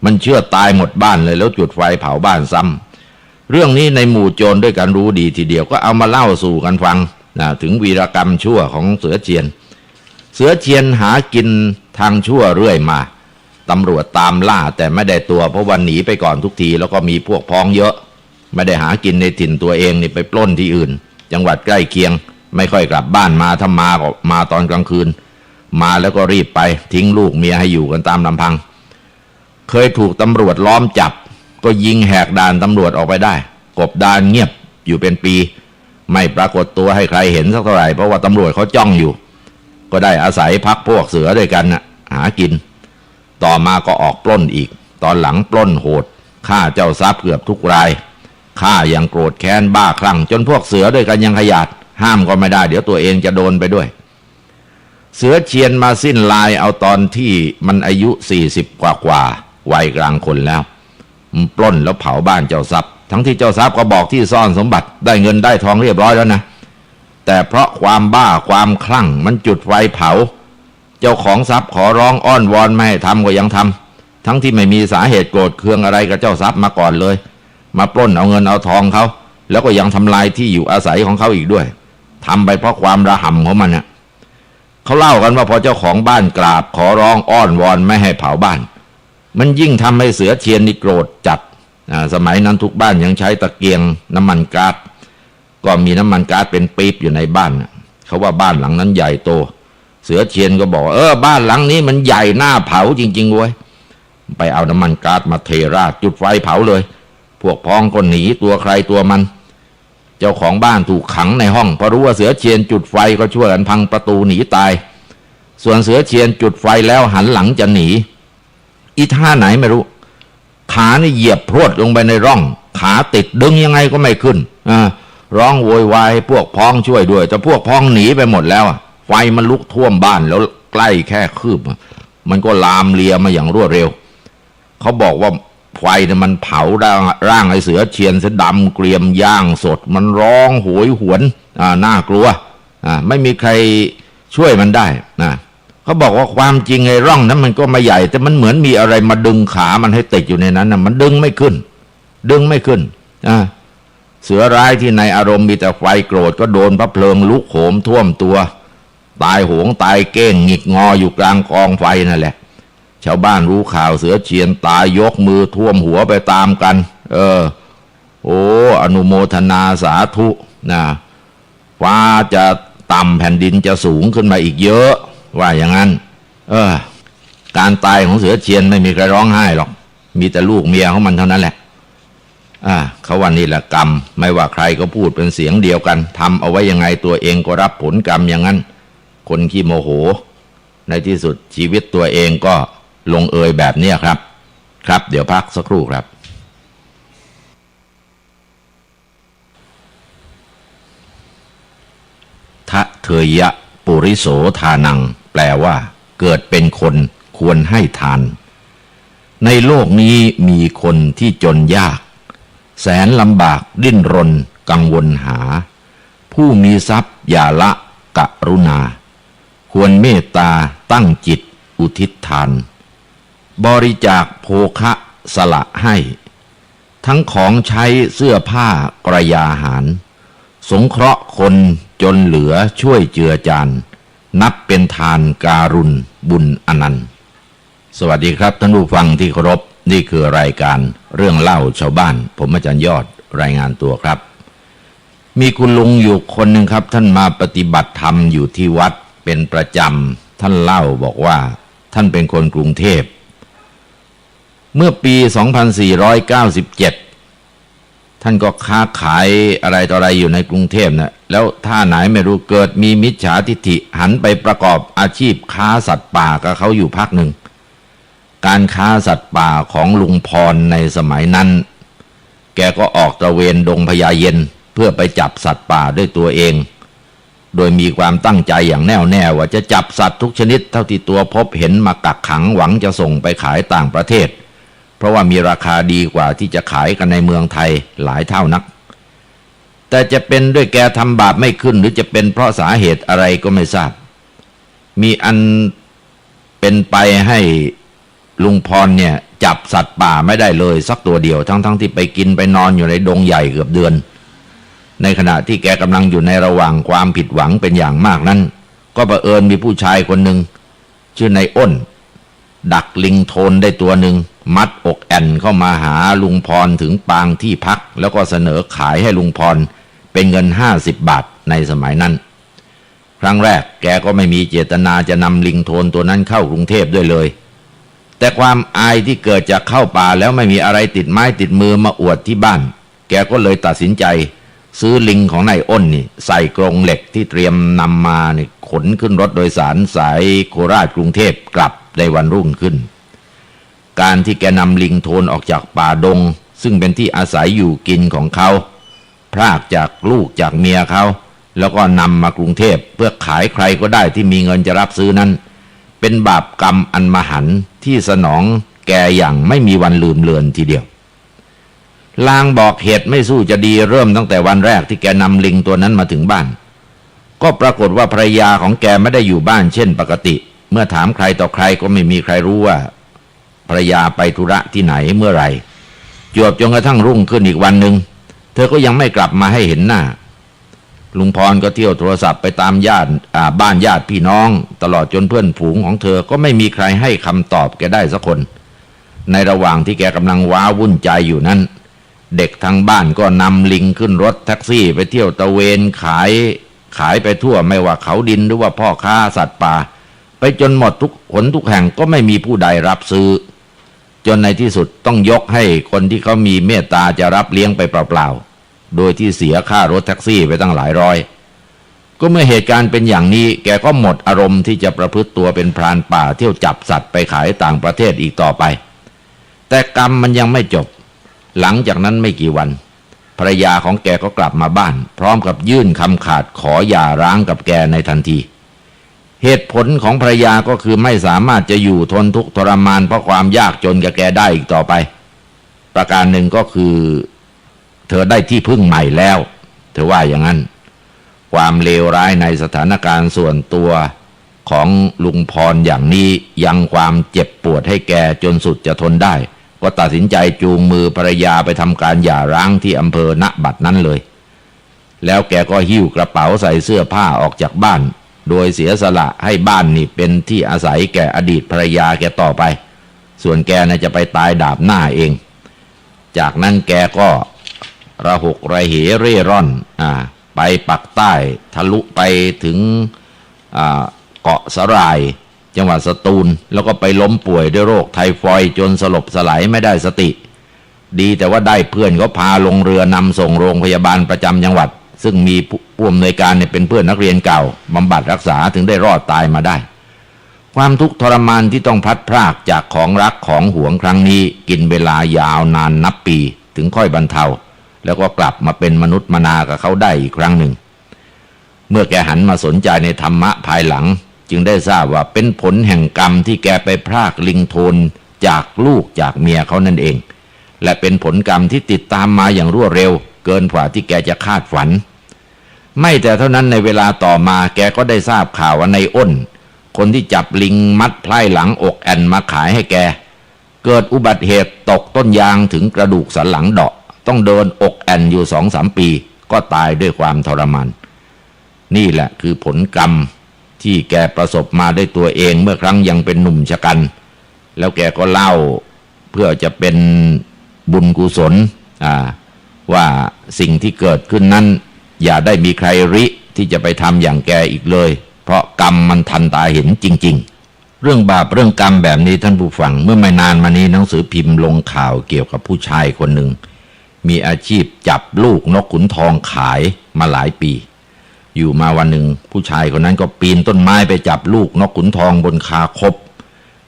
มันเชื่อตายหมดบ้านเลยแล้วจุดไฟเผาบ้านซ้ำเรื่องนี้ในหมู่โจรด้วยกันรู้ดีทีเดียวก็เอามาเล่าสู่กันฟังถึงวีรกรรมชั่วของเสือเชียนหากินทางชั่วเรื่อยมาตำรวจตามล่าแต่ไม่ได้ตัวเพราะวันหนีไปก่อนทุกทีแล้วก็มีพวกพ้องเยอะไม่ได้หากินในถิ่นตัวเองนี่ไปปล้นที่อื่นจังหวัดใกล้เคียงไม่ค่อยกลับบ้านมาถ้ามาก็มาตอนกลางคืนมาแล้วก็รีบไปทิ้งลูกเมียให้อยู่กันตามลำพังเคยถูกตำรวจล้อมจับก็ยิงแหกด่านตำรวจออกไปได้กบดานเงียบอยู่เป็นปีไม่ปรากฏตัวให้ใครเห็นสักเท่าไหร่เพราะว่าตำรวจเขาจ้องอยู่ก็ได้อาศัยพักพวกเสือด้วยกันหากินต่อมาก็ออกปล้นอีกตอนหลังปล้นโหดฆ่าเจ้าทรัพย์เกือบทุกรายฆ่าอย่างโกรธแค้นบ้าคลั่งจนพวกเสือด้วยกันยังขยาดห้ามก็ไม่ได้เดี๋ยวตัวเองจะโดนไปด้วยเสือเชียนมาสิ้นลายเอาตอนที่มันอายุ40กว่าวัยกลางคนแล้วปล้นแล้วเผาบ้านเจ้าทรัพย์ทั้งที่เจ้าทรัพย์ก็บอกที่ซ่อนสมบัติได้เงินได้ทองเรียบร้อยแล้วนะแต่เพราะความบ้าความคลั่งมันจุดไฟเผาเจ้าของทรัพย์ขอร้องอ้อนวอนไม่ให้ทำก็ยังทำทั้งที่ไม่มีสาเหตุโกรธเคืองอะไรกับเจ้าทรัพย์มาก่อนเลยมาปล้นเอาเงินเอาทองเขาแล้วก็ยังทำลายที่อยู่อาศัยของเขาอีกด้วยทำไปเพราะความระห่ำของมันเขาเล่ากันว่าพอเจ้าของบ้านกราบขอร้องอ้อนวอนไม่ให้เผาบ้านมันยิ่งทำให้เสือเชียนนี่โกรธจัดสมัยนั้นทุกบ้านยังใช้ตะเกียงน้ำมันก๊าซก็มีน้ำมันก๊าซเป็นปี๊บอยู่ในบ้านเขาว่าบ้านหลังนั้นใหญ่โต เสือเชียนก็บอกบ้านหลังนี้มันใหญ่หน้าเผาจริงๆเว้ยไปเอาน้ำมันก๊าซมาเทราดจุดไฟเผาเลยพวกพ้องก็หนีตัวใครตัวมันเจ้าของบ้านถูกขังในห้องพอรู้ว่าเสือเชียนจุดไฟก็ช่วยกันพังประตูหนีตายส่วนเสือเชียนจุดไฟแล้วหันหลังจะหนีอีท่าไหนไม่รู้ขานี่เหยียบพรวดลงไปในร่องขาติดดึงยังไงก็ไม่ขึ้นร้องโวยวายพวกพ้องช่วยด้วยแต่พวกพ้องหนีไปหมดแล้วไฟมันลุกท่วมบ้านแล้วใกล้แค่คืบมันก็ลามเลียมาอย่างรวดเร็วเขาบอกว่าไฟเนี่ยมันเผาร่างไอ้เสือเชียนเสียดำเกรียมย่างสดมันร้องโหยหวนน่ากลัวไม่มีใครช่วยมันได้นะเขาบอกว่าความจริงไอ้ร่องนั้นมันก็ไม่ใหญ่แต่มันเหมือนมีอะไรมาดึงขามันให้ติดอยู่ในนั้นมันดึงไม่ขึ้นเสือร้ายที่ในอารมณ์มีแต่ไฟโกรธก็โดนพระเพลิงลุกโหมท่วมตัวตายโหงตายเก้งหงิกงออยู่กลางกองไฟนั่นแหละชาวบ้านรู้ข่าวเสือเชียนตายยกมือท่วมหัวไปตามกันอนุโมทนาสาธุนะฟ้าจะต่ำแผ่นดินจะสูงขึ้นมาอีกเยอะว่าอย่างนั้นการตายของเสือเชียนไม่มีใครร้องไห้หรอกมีแต่ลูกเมียของมันเท่านั้นแหละเขาว่านี่แหละกรรมไม่ว่าใครก็พูดเป็นเสียงเดียวกันทำเอาไว้ยังไงตัวเองก็รับผลกรรมอย่างนั้นคนขี้โมโหในที่สุดชีวิตตัวเองก็ลงเอยแบบนี้ครับเดี๋ยวพักสักครู่ครับทะเทยะปุริโสทานังแปลว่าเกิดเป็นคนควรให้ทานในโลกนี้มีคนที่จนยากแสนลำบากดิ้นรนกังวลหาผู้มีทรัพย์อย่าละกรุณาควรเมตตาตั้งจิตอุทิศทานบริจาคโภคะสละให้ทั้งของใช้เสื้อผ้ากระยาหารสงเคราะห์คนจนเหลือช่วยเจือจานนับเป็นทานการุณบุญอนันต์สวัสดีครับท่านผู้ฟังที่เคารพนี่คือรายการเรื่องเล่าชาวบ้านผมอาจารย์ยอดรายงานตัวครับมีคุณลุงอยู่คนหนึ่งครับท่านมาปฏิบัติธรรมอยู่ที่วัดเป็นประจำท่านเล่าบอกว่าท่านเป็นคนกรุงเทพเมื่อปี 2497 ท่านก็ค้าขายอะไรต่ออะไรอยู่ในกรุงเทพนะแล้วท่าไหนไม่รู้เกิดมีมิจฉาทิฐิหันไปประกอบอาชีพค้าสัตว์ป่ากับเขาอยู่พักหนึ่งการค้าสัตว์ป่าของลุงพรในสมัยนั้นแกก็ออกตระเวนดงพญาเย็นเพื่อไปจับสัตว์ป่าด้วยตัวเองโดยมีความตั้งใจอย่างแน่วแน่ว่าจะจับสัตว์ทุกชนิดเท่าที่ตัวพบเห็นมากักขังหวังจะส่งไปขายต่างประเทศเพราะว่ามีราคาดีกว่าที่จะขายกันในเมืองไทยหลายเท่านักแต่จะเป็นด้วยแกทำบาปไม่ขึ้นหรือจะเป็นเพราะสาเหตุอะไรก็ไม่ทราบมีอันเป็นไปให้ลุงพรเนี่ยจับสัตว์ป่าไม่ได้เลยสักตัวเดียวทั้งที่ไปกินไปนอนอยู่ในดงใหญ่เกือบเดือนในขณะที่แกกำลังอยู่ในระหว่างความผิดหวังเป็นอย่างมากนั้นก็บังเอิญมีผู้ชายคนหนึ่งชื่อนายอ้นดักลิงโทนได้ตัวหนึ่งมัดอกแอนเข้ามาหาลุงพรถึงปางที่พักแล้วก็เสนอขายให้ลุงพรเป็นเงิน50 บาทในสมัยนั้นครั้งแรกแกก็ไม่มีเจตนาจะนำลิงโทนตัวนั้นเข้ากรุงเทพด้วยเลยแต่ความอายที่เกิดจากเข้าป่าแล้วไม่มีอะไรติดไม้ติดมือมาอวดที่บ้านแกก็เลยตัดสินใจซื้อลิงของนายอ้นนี่ใส่กรงเหล็กที่เตรียมนำมานี่ขนขึ้นรถโดยสารสายโคราชกรุงเทพกลับในวันรุ่งขึ้นการที่แกนำลิงโทนออกจากป่าดงซึ่งเป็นที่อาศัยอยู่กินของเขาพรากจากลูกจากเมียเขาแล้วก็นำมากรุงเทพเพื่อขายใครก็ได้ที่มีเงินจะรับซื้อนั้นเป็นบาปกรรมอันมหันต์ที่สนองแกอย่างไม่มีวันลืมเลือนทีเดียวลางบอกเหตุไม่สู้จะดีเริ่มตั้งแต่วันแรกที่แกนำลิงตัวนั้นมาถึงบ้านก็ปรากฏว่าภรรยาของแกไม่ได้อยู่บ้านเช่นปกติเมื่อถามใครต่อใครก็ไม่มีใครรู้ว่าภรรยาไปธุระที่ไหนเมื่อไหร่จวบจนกระทั่งรุ่งขึ้นอีกวันหนึ่งเธอก็ยังไม่กลับมาให้เห็นหน้าลุงพรก็เที่ยวโทรศัพท์ไปตามบ้านญาติพี่น้องตลอดจนเพื่อนฝูงของเธอก็ไม่มีใครให้คำตอบแกได้สักคนในระหว่างที่แกกำลังว้าวุ่นใจอยู่นั้นเด็กทางบ้านก็นำลิงขึ้นรถแท็กซี่ไปเที่ยวตะเวนขายไปทั่วไม่ว่าเขาดินหรือว่าพ่อค้าสัตว์ป่า ไปจนหมดทุกหนทุกแห่งก็ไม่มีผู้ใดรับซื้อจนในที่สุดต้องยกให้คนที่เขามีเมตตาจะรับเลี้ยงไปเปล่าๆโดยที่เสียค่ารถแท็กซี่ไปตั้งหลายร้อยก็เมื่อเหตุการณ์เป็นอย่างนี้แกก็หมดอารมณ์ที่จะประพฤติตัวเป็นพรานป่าเที่ยวจับสัตว์ไปขายต่างประเทศอีกต่อไปแต่กรรมมันยังไม่จบหลังจากนั้นไม่กี่วันภรรยาของแกก็กลับมาบ้านพร้อมกับยื่นคำขาดขอหย่าร้างกับแกในทันทีเหตุผลของภรรยาก็คือไม่สามารถจะอยู่ทนทุกข์ทรมานเพราะความยากจนกับแกได้อีกต่อไปประการหนึ่งก็คือเธอได้ที่พึ่งใหม่แล้วเธอว่าอย่างนั้นความเลวร้ายในสถานการณ์ส่วนตัวของลุงพรอย่างนี้ยังความเจ็บปวดให้แกจนสุดจะทนได้ก็ตัดสินใจจูงมือภรรยาไปทำการหย่าร้างที่อำเภอณบัดนั้นเลยแล้วแกก็หิ้วกระเป๋าใส่เสื้อผ้าออกจากบ้านโดยเสียสละให้บ้านนี่เป็นที่อาศัยแก่อดีตภรรยาแกต่อไปส่วนแกน่ะจะไปตายดาบหน้าเองจากนั้นแกก็ระหกระเหเร่ร่อนไปปักใต้ทะลุไปถึงเกาะสลายจังหวัดสตูลแล้วก็ไปล้มป่วยด้วยโรคไทฟอยด์จนสลบสลายไม่ได้สติดีแต่ว่าได้เพื่อนเขาพาลงเรือนำส่งโรงพยาบาลประจำจังหวัดซึ่งมีผู้อำนวยการเนี่ยเป็นเพื่อนนักเรียนเก่าบำบัดรักษาถึงได้รอดตายมาได้ความทุกข์ทรมานที่ต้องพลัดพรากจากของรักของหวงครั้งนี้กินเวลายาวนานนับปีถึงค่อยบรรเทาแล้วก็กลับมาเป็นมนุษย์มนากับเขาได้อีกครั้งหนึ่งเมื่อแกหันมาสนใจในธรรมะภายหลังจึงได้ทราบว่าเป็นผลแห่งกรรมที่แกไปพรากลิงโทนจากลูกจากเมียเขานั่นเองและเป็นผลกรรมที่ติดตามมาอย่างรวดเร็วเกินกว่าที่แกจะคาดฝันไม่แต่เท่านั้นในเวลาต่อมาแกก็ได้ทราบข่าวว่าในอ้นคนที่จับลิงมัดไพร่หลังอกแอนมาขายให้แกเกิดอุบัติเหตุตกต้นยางถึงกระดูกสันหลังเดาะต้องเดินอกแอนอยู่ 2-3 ปีก็ตายด้วยความทรมานนี่แหละคือผลกรรมที่แกประสบมาด้วยตัวเองเมื่อครั้งยังเป็นหนุ่มชะกันแล้วแกก็เล่าเพื่อจะเป็นบุญกุศลว่าสิ่งที่เกิดขึ้นนั้นอย่าได้มีใครริที่จะไปทำอย่างแกอีกเลยเพราะกรรมมันทันตาเห็นจริงๆเรื่องบาปเรื่องกรรมแบบนี้ท่านผู้ฟังเมื่อไม่นานมานี้หนังสือพิมพ์ลงข่าวเกี่ยวกับผู้ชายคนหนึ่งมีอาชีพจับลูกนกขุนทองขายมาหลายปีอยู่มาวันหนึ่งผู้ชายคนนั้นก็ปีนต้นไม้ไปจับลูกนกขุนทองบนคาคบ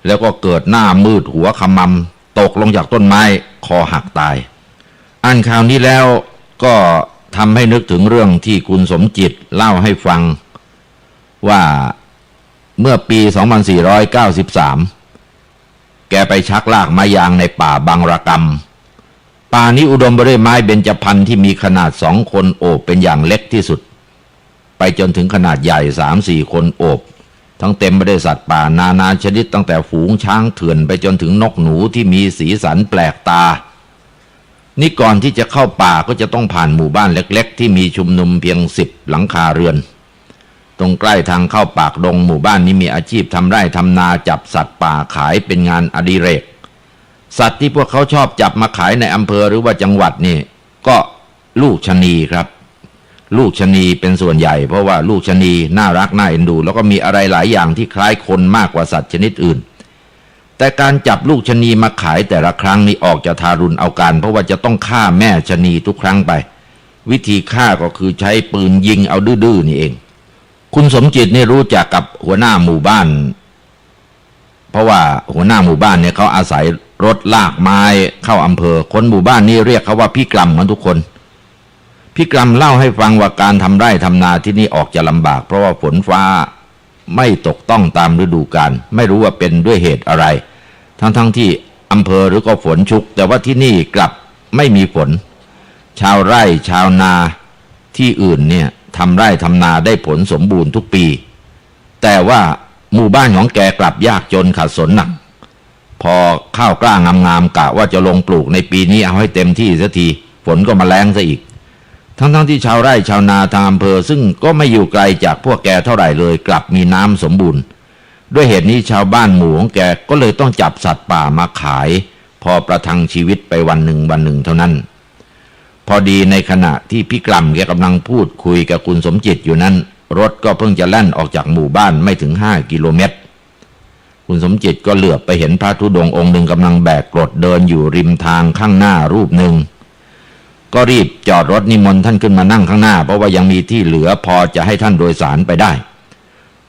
แล้วก็เกิดหน้ามืดหัวขมำตกลงจากต้นไม้คอหักตายอ่านข่าวนี้แล้วก็ทำให้นึกถึงเรื่องที่คุณสมจิตเล่าให้ฟังว่าเมื่อปี 2493 แกไปชักลากไม้ยางในป่าบางระกำป่านี้อุดมไปด้วยไม้เบญจพรรณที่มีขนาด2 คนโอบเป็นอย่างเล็กที่สุดไปจนถึงขนาดใหญ่ 3-4 คนโอบทั้งเต็มไปด้วยสัตว์ป่านานาชนิดตั้งแต่ฝูงช้างเถื่อนไปจนถึงนกหนูที่มีสีสันแปลกตานี่ก่อนที่จะเข้าป่าก็จะต้องผ่านหมู่บ้านเล็กๆที่มีชุมนุมเพียง10 หลังคาเรือนตรงใกล้ทางเข้าปากดงหมู่บ้านนี้มีอาชีพทำไร่ทำนาจับสัตว์ป่าขายเป็นงานอดิเรกสัตว์ที่พวกเขาชอบจับมาขายในอำเภอหรือว่าจังหวัดนี่ก็ลูกชะนีครับลูกชะนีเป็นส่วนใหญ่เพราะว่าลูกชะนีน่ารักน่าเอ็นดูแล้วก็มีอะไรหลายอย่างที่คล้ายคนมากกว่าสัตว์ชนิดอื่นแต่การจับลูกชะนีมาขายแต่ละครั้งนี้ออกจะทารุณเอาการเพราะว่าจะต้องฆ่าแม่ชะนีทุกครั้งไปวิธีฆ่าก็คือใช้ปืนยิงเอาดื้อๆนี่เองคุณสมจิตนี่รู้จักกับหัวหน้าหมู่บ้านเพราะว่าหัวหน้าหมู่บ้านเนี่ยเขาอาศัยรถลากไม้เข้าอำเภอคนหมู่บ้านนี่เรียกเขาว่าพี่กล่ำกันทุกคนพี่กล่ำเล่าให้ฟังว่าการทำไร่ทำนาที่นี่ออกจะลำบากเพราะว่าฝนฟ้าไม่ตกต้องตามฤดูกาลไม่รู้ว่าเป็นด้วยเหตุอะไรทั้งที่อำเภอหรือก็ฝนชุกแต่ว่าที่นี่กลับไม่มีฝนชาวไร่ชาวนาที่อื่นเนี่ยทำไร่ทำนาได้ผลสมบูรณ์ทุกปีแต่ว่าหมู่บ้านของแกกลับยากจนขัดสนหนักพอข้าวกล้างามๆกะว่าจะลงปลูกในปีนี้เอาให้เต็มที่สักทีฝนก็มาแล้งซะอีกทั้งที่ชาวไร่ชาวนาทางอำเภอซึ่งก็ไม่อยู่ไกลจากพวกแกเท่าไหร่เลยกลับมีน้ำสมบูรณ์ด้วยเหตุนี้ชาวบ้านหมู่ของแกก็เลยต้องจับสัตว์ป่ามาขายพอประทังชีวิตไปวันหนึ่งเท่านั้นพอดีในขณะที่พี่กล่ำแกกำลังพูดคุยกับคุณสมจิตอยู่นั้นรถก็เพิ่งจะแล่นออกจากหมู่บ้านไม่ถึง5 กิโลเมตร คุณสมจิตก็เหลือบไปเห็นพระธุดงค์องค์หนึ่งกำลังแบกกรดเดินอยู่ริมทางข้างหน้ารูปหนึ่งก็รีบจอดรถนิมนต์ท่านขึ้นมานั่งข้างหน้าเพราะว่ายังมีที่เหลือพอจะให้ท่านโดยสารไปได้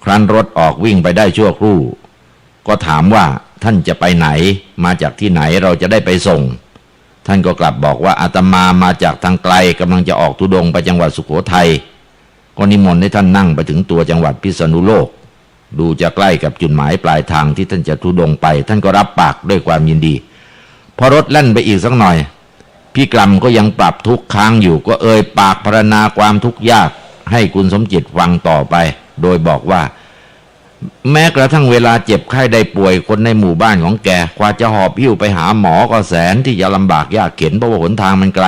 ครั้นรถออกวิ่งไปได้ชั่วครู่ก็ถามว่าท่านจะไปไหนมาจากที่ไหนเราจะได้ไปส่งท่านก็กลับบอกว่าอาตมาจากทางไกลกำลังจะออกธุดงค์ไปจังหวัดสุโขทัยก็นิมนต์ให้ท่านนั่งไปถึงตัวจังหวัดพิษณุโลกดูจะใกล้กับจุดหมายปลายทางที่ท่านจะธุดงค์ไปท่านก็รับปากด้วยความยินดีพอรถแล่นไปอีกสักหน่อยพี่กลัมก็ยังปรับทุกข์ค้างอยู่ก็เอ่ยปากพรรณนาความทุกข์ยากให้คุณสมจิตฟังต่อไปโดยบอกว่าแม้กระทั่งเวลาเจ็บไข้ได้ป่วยคนในหมู่บ้านของแกกว่าจะหอบหิ้วไปหาหมอก็แสนที่จะลำบากยากเข็ญเพราะว่าหนทางมันไกล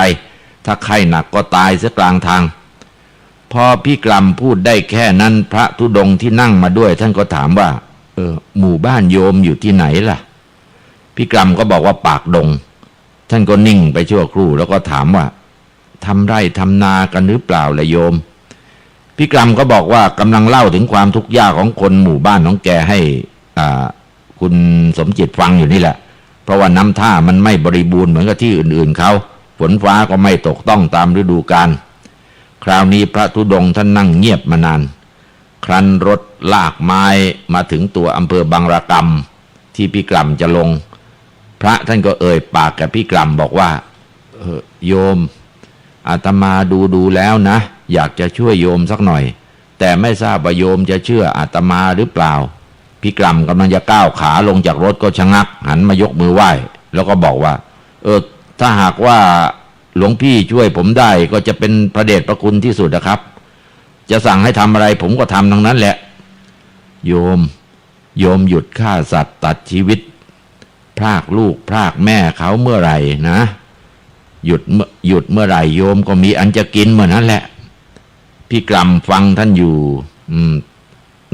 ถ้าไข้หนักก็ตายเสียกลางทางพอพี่กลัมพูดได้แค่นั้นพระธุดงค์ที่นั่งมาด้วยท่านก็ถามว่าหมู่บ้านโยมอยู่ที่ไหนล่ะพี่กลัมก็บอกว่าปากดงท่านก็นิ่งไปชั่วครู่แล้วก็ถามว่าทำไร่ทำนากันหรือเปล่าล่ะโยมพี่กลัมก็บอกว่ากำลังเล่าถึงความทุกข์ยากของคนหมู่บ้านของแกให้คุณสมจิตฟังอยู่นี่แหละเพราะว่าน้ำท่ามันไม่บริบูรณ์เหมือนกับที่อื่นๆเขาฝนฟ้าก็ไม่ตกต้องตามฤดูกาลคราวนี้พระธุดงค์ท่านนั่งเงียบมานานครั้นรถลากไม้มาถึงตัวอำเภอบางระกำที่พี่กลัมจะลงพระท่านก็เอ่ยปากกับพี่กลัมบอกว่าโยมอาตมาดูแล้วนะอยากจะช่วยโยมสักหน่อยแต่ไม่ทราบว่าโยมจะเชื่ออาตมาหรือเปล่าพี่กลัมกำลังจะก้าวขาลงจากรถก็ชะงักหันมายกมือไหว้แล้วก็บอกว่าถ้าหากว่าหลวงพี่ช่วยผมได้ก็จะเป็นพระเดชพระคุณที่สุดนะครับจะสั่งให้ทำอะไรผมก็ทำทั้งนั้นแหละโยมหยุดฆ่าสัตว์ตัดชีวิตพรากลูกพรากแม่เขาเมื่อไหร่นะหยุดเมื่อไหร่โยมก็มีอันจะกินเมื่อนั้นแหละพี่กลัมฟังท่านอยู่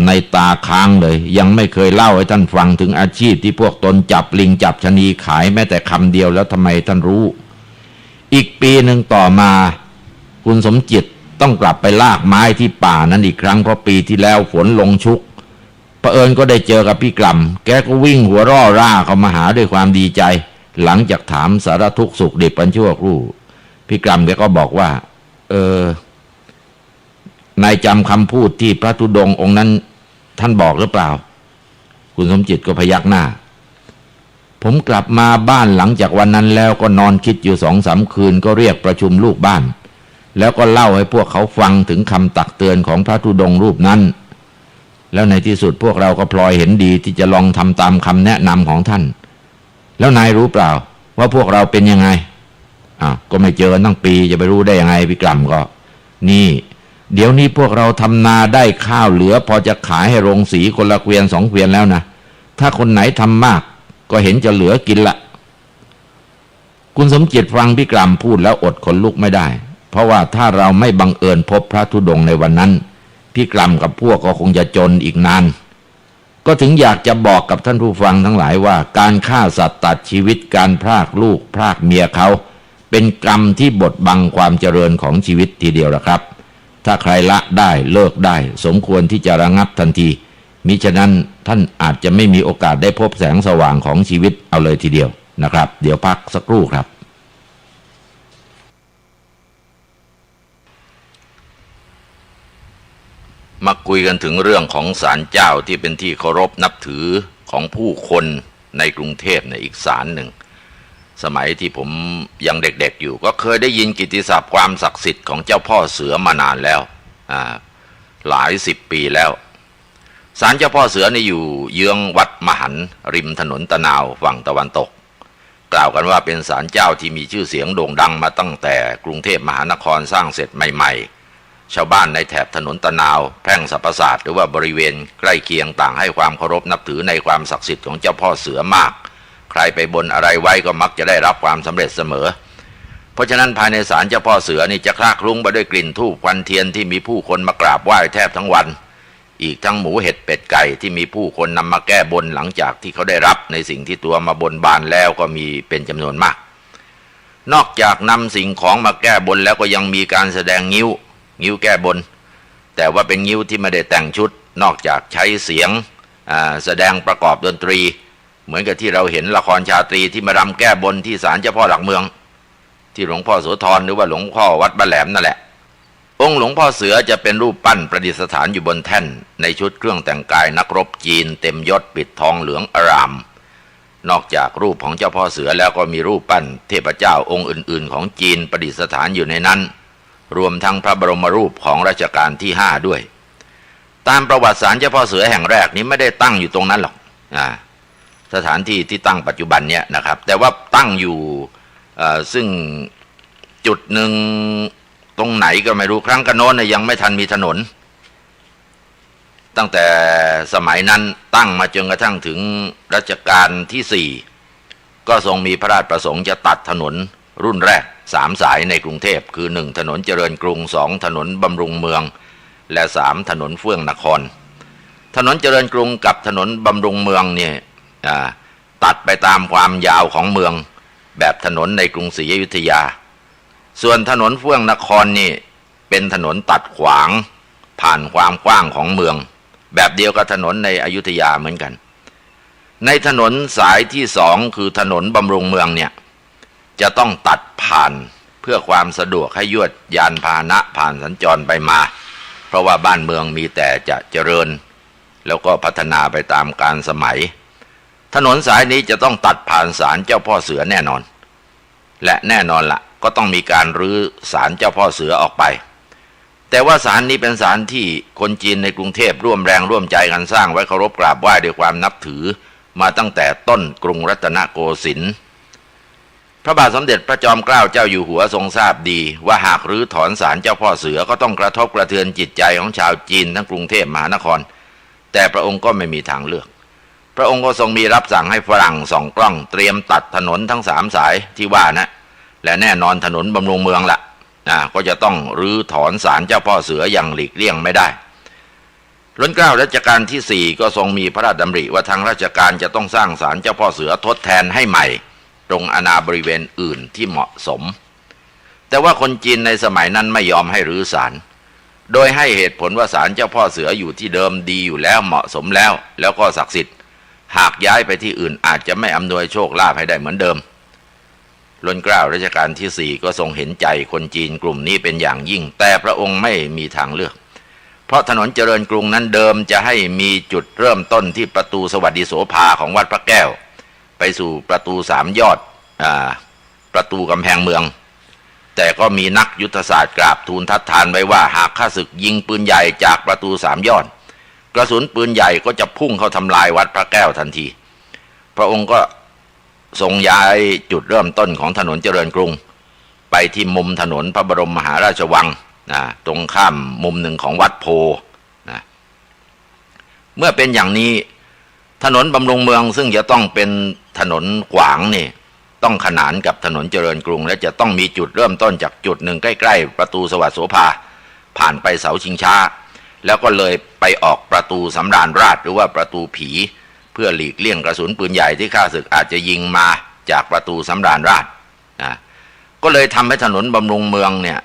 ในตาค้างเลยยังไม่เคยเล่าให้ท่านฟังถึงอาชีพที่พวกตนจับลิงจับชะนีขายแม้แต่คำเดียวแล้วทำไมท่านรู้อีกปีหนึ่งต่อมาคุณสมจิตต้องกลับไปลากไม้ที่ป่านั้นอีกครั้งเพราะปีที่แล้วฝนลงชุกเผอิญก็ได้เจอกับพี่กลัมแกก็วิ่งหัวร่อร่าเข้ามาหาด้วยความดีใจหลังจากถามสารทุกข์สุขดิบปันชั่วครู่พี่กลัมแกก็บอกว่านายจำคำพูดที่พระธุดงค์องค์นั้นท่านบอกหรือเปล่าคุณสมจิตก็พยักหน้าผมกลับมาบ้านหลังจากวันนั้นแล้วก็นอนคิดอยู่2-3 คืนก็เรียกประชุมลูกบ้านแล้วก็เล่าให้พวกเขาฟังถึงคำตักเตือนของพระธุดงค์รูปนั้นแล้วในที่สุดพวกเราก็พลอยเห็นดีที่จะลองทำตามคำแนะนำของท่านแล้วนายรู้เปล่าว่าพวกเราเป็นยังไงก็ไม่เจอตั้งปีจะไปรู้ได้ยังไงพี่กลัมก็นี่เดี๋ยวนี้พวกเราทำนาได้ข้าวเหลือพอจะขายให้โรงสีคนละเกวียน2 เกวียนแล้วนะถ้าคนไหนทำมากก็เห็นจะเหลือกินละคุณสมจิตฟังพี่กลัมพูดแล้วอดขนลุกไม่ได้เพราะว่าถ้าเราไม่บังเอิญพบพระธุดงค์ในวันนั้นพี่กลัมกับพวกก็คงจะจนอีกนานก็ถึงอยากจะบอกกับท่านผู้ฟังทั้งหลายว่าการฆ่าสัตว์ตัดชีวิตการพรากลูกพรากเมียเขาเป็นกรรมที่บดบังความเจริญของชีวิตทีเดียวละครับถ้าใครละได้เลิกได้สมควรที่จะระงับทันทีมิฉะนั้นท่านอาจจะไม่มีโอกาสได้พบแสงสว่างของชีวิตเอาเลยทีเดียวนะครับเดี๋ยวพักสักครู่ครับมาคุยกันถึงเรื่องของศาลเจ้าที่เป็นที่เคารพนับถือของผู้คนในกรุงเทพในอีกศาลหนึ่งสมัยที่ผมยังเด็กๆอยู่ก็เคยได้ยินกิตติศัพท์ความศักดิ์สิทธิ์ของเจ้าพ่อเสือมานานแล้วหลาย10 ปีแล้วศาลเจ้าพ่อเสือนี่อยู่เยื้องวัดมหันต์ริมถนนตะนาวฝั่งตะวันตกกล่าวกันว่าเป็นศาลเจ้าที่มีชื่อเสียงโด่งดังมาตั้งแต่กรุงเทพมหานครสร้างเสร็จใหม่ๆชาวบ้านในแถบถนนตะนาวแพร่งสรรพศาสตร์หรือว่าบริเวณใกล้เคียงต่างให้ความเคารพนับถือในความศักดิ์สิทธิ์ของเจ้าพ่อเสือมากใครไปบนอะไรไว้ก็มักจะได้รับความสำเร็จเสมอเพราะฉะนั้นภายในศาลเจ้าพ่อเสือนี่จะคลาคลุ้งไปด้วยกลิ่นธูปควันเทียนที่มีผู้คนมากราบไหว้แทบทั้งวันอีกทั้งหมูเห็ดเป็ดไก่ที่มีผู้คนนำมาแก้บนหลังจากที่เขาได้รับในสิ่งที่ตัวมาบนบานแล้วก็มีเป็นจำนวนมากนอกจากนำสิ่งของมาแก้บนแล้วก็ยังมีการแสดงงิ้วแก้บนแต่ว่าเป็นงิ้วที่ไม่ได้แต่งชุดนอกจากใช้เสียง แสดงประกอบดนตรีเหมือนกับที่เราเห็นละครชาตรีที่มารำแก้บนที่ศาลเจ้าพ่อหลักเมืองที่หลวงพ่อโสธรหรือว่าหลวงพ่อวัดบ้านแหลมนั่นแหละองค์หลวงพ่อเสือจะเป็นรูปปั้นประดิษฐานอยู่บนแท่นในชุดเครื่องแต่งกายนักรบจีนเต็มยศปิดทองเหลืองอารามนอกจากรูปของเจ้าพ่อเสือแล้วก็มีรูปปั้นเทพเจ้าองค์อื่นๆของจีนประดิษฐานอยู่ในนั้นรวมทั้งพระบรมรูปของรัชกาลที่5ด้วยตามประวัติศาลเจ้าพ่อเสือแห่งแรกนี้ไม่ได้ตั้งอยู่ตรงนั้นหรอกสถานที่ที่ตั้งปัจจุบันเนี่ยนะครับแต่ว่าตั้งอยู่ซึ่งจุดหนึ่งตรงไหนก็ไม่รู้ครั้งกระโน้นยังไม่ทันมีถนนตั้งแต่สมัยนั้นตั้งมาจนกระทั่งถึงรัชกาลที่4ก็ทรงมีพระราชประสงค์จะตัดถนนรุ่นแรก3สายในกรุงเทพคือ1ถนนเจริญกรุง2ถนนบำรุงเมืองและ3ถนนเฟื่องนครถนนเจริญกรุงกับถนนบำรุงเมืองเนี่ยตัดไปตามความยาวของเมืองแบบถนนในกรุงศรีอยุธยาส่วนถนนเฟื่องนครนี่เป็นถนนตัดขวางผ่านความกว้างของเมืองแบบเดียวกับถนนในอยุธยาเหมือนกันในถนนสายที่2คือถนนบำรุงเมืองเนี่ยจะต้องตัดผ่านเพื่อความสะดวกให้ยวดยานพาหนะผ่านสัญจรไปมาเพราะว่าบ้านเมืองมีแต่จะเจริญแล้วก็พัฒนาไปตามกาลสมัยถนนสายนี้จะต้องตัดผ่านศาลเจ้าพ่อเสือแน่นอนและแน่นอนละก็ต้องมีการรื้อศาลเจ้าพ่อเสือออกไปแต่ว่าศาลนี้เป็นศาลที่คนจีนในกรุงเทพร่วมแรงร่วมใจกันสร้างไว้เคารพกราบไหว้ด้วยความนับถือมาตั้งแต่ต้นกรุงรัตนโกสินทร์พระบาทสมเด็จพระจอมเกล้าเจ้าอยู่หัวทรงทราบดีว่าหากรื้อถอนศาลเจ้าพ่อเสือก็ต้องกระทบกระเทือนจิตใจของชาวจีนทั้งกรุงเทพมหานครแต่พระองค์ก็ไม่มีทางเลือกพระองค์ก็ทรงมีรับสั่งให้ฝรั่ง2กล้องเตรียมตัดถนนทั้ง3สายที่ว่านะและแน่นอนถนนบำรุงเมืองละก็จะต้องรื้อถอนศาลเจ้าพ่อเสืออย่างหลีกเลี่ยงไม่ได้รัชกาลรัชกาลที่4ก็ทรงมีพระราชดำริว่าทางราชการจะต้องสร้างศาลเจ้าพ่อเสือทดแทนให้ใหม่ตรงอาณาบริเวณอื่นที่เหมาะสมแต่ว่าคนจีนในสมัยนั้นไม่ยอมให้รื้อศาลโดยให้เหตุผลว่าศาลเจ้าพ่อเสืออยู่ที่เดิมดีอยู่แล้วเหมาะสมแล้วก็ศักดิ์สิทธิ์หากย้ายไปที่อื่นอาจจะไม่อำนวยโชคลาภให้ได้เหมือนเดิมรัชกาลรัชกาลที่4ก็ทรงเห็นใจคนจีนกลุ่มนี้เป็นอย่างยิ่งแต่พระองค์ไม่มีทางเลือกเพราะถนนเจริญกรุงนั้นเดิมจะให้มีจุดเริ่มต้นที่ประตูสวัสดิโสภาของวัดพระแก้วไปสู่ประตู3ยอดประตูกำแพงเมืองแต่ก็มีนักยุทธศาสตร์กราบทูลทัดทานไว้ว่าหากข้าศึกยิงปืนใหญ่จากประตู3ยอดกระสุนปืนใหญ่ก็จะพุ่งเข้าทำลายวัดพระแก้วทันทีพระองค์ก็ทรงย้ายจุดเริ่มต้นของถนนเจริญกรุงไปที่มุมถนนพระบรมมหาราชวังตรงข้ามมุมหนึ่งของวัดโพนะเมื่อเป็นอย่างนี้ถนนบำรุงเมืองซึ่งจะต้องเป็นถนนขวางนี่ต้องขนานกับถนนเจริญกรุงและจะต้องมีจุดเริ่มต้นจากจุดหนึ่งใกล้ๆประตูสวัสดิโสภาผ่านไปเสาชิงช้าแล้วก็เลยไปออกประตูสำราญราชหรือว่าประตูผีเพื่อหลีกเลี่ยงกระสุนปืนใหญ่ที่ข้าศึกอาจจะยิงมาจากประตูสำราญราชก็เลยทำให้ถนนบำรุงเมืองเนี่ย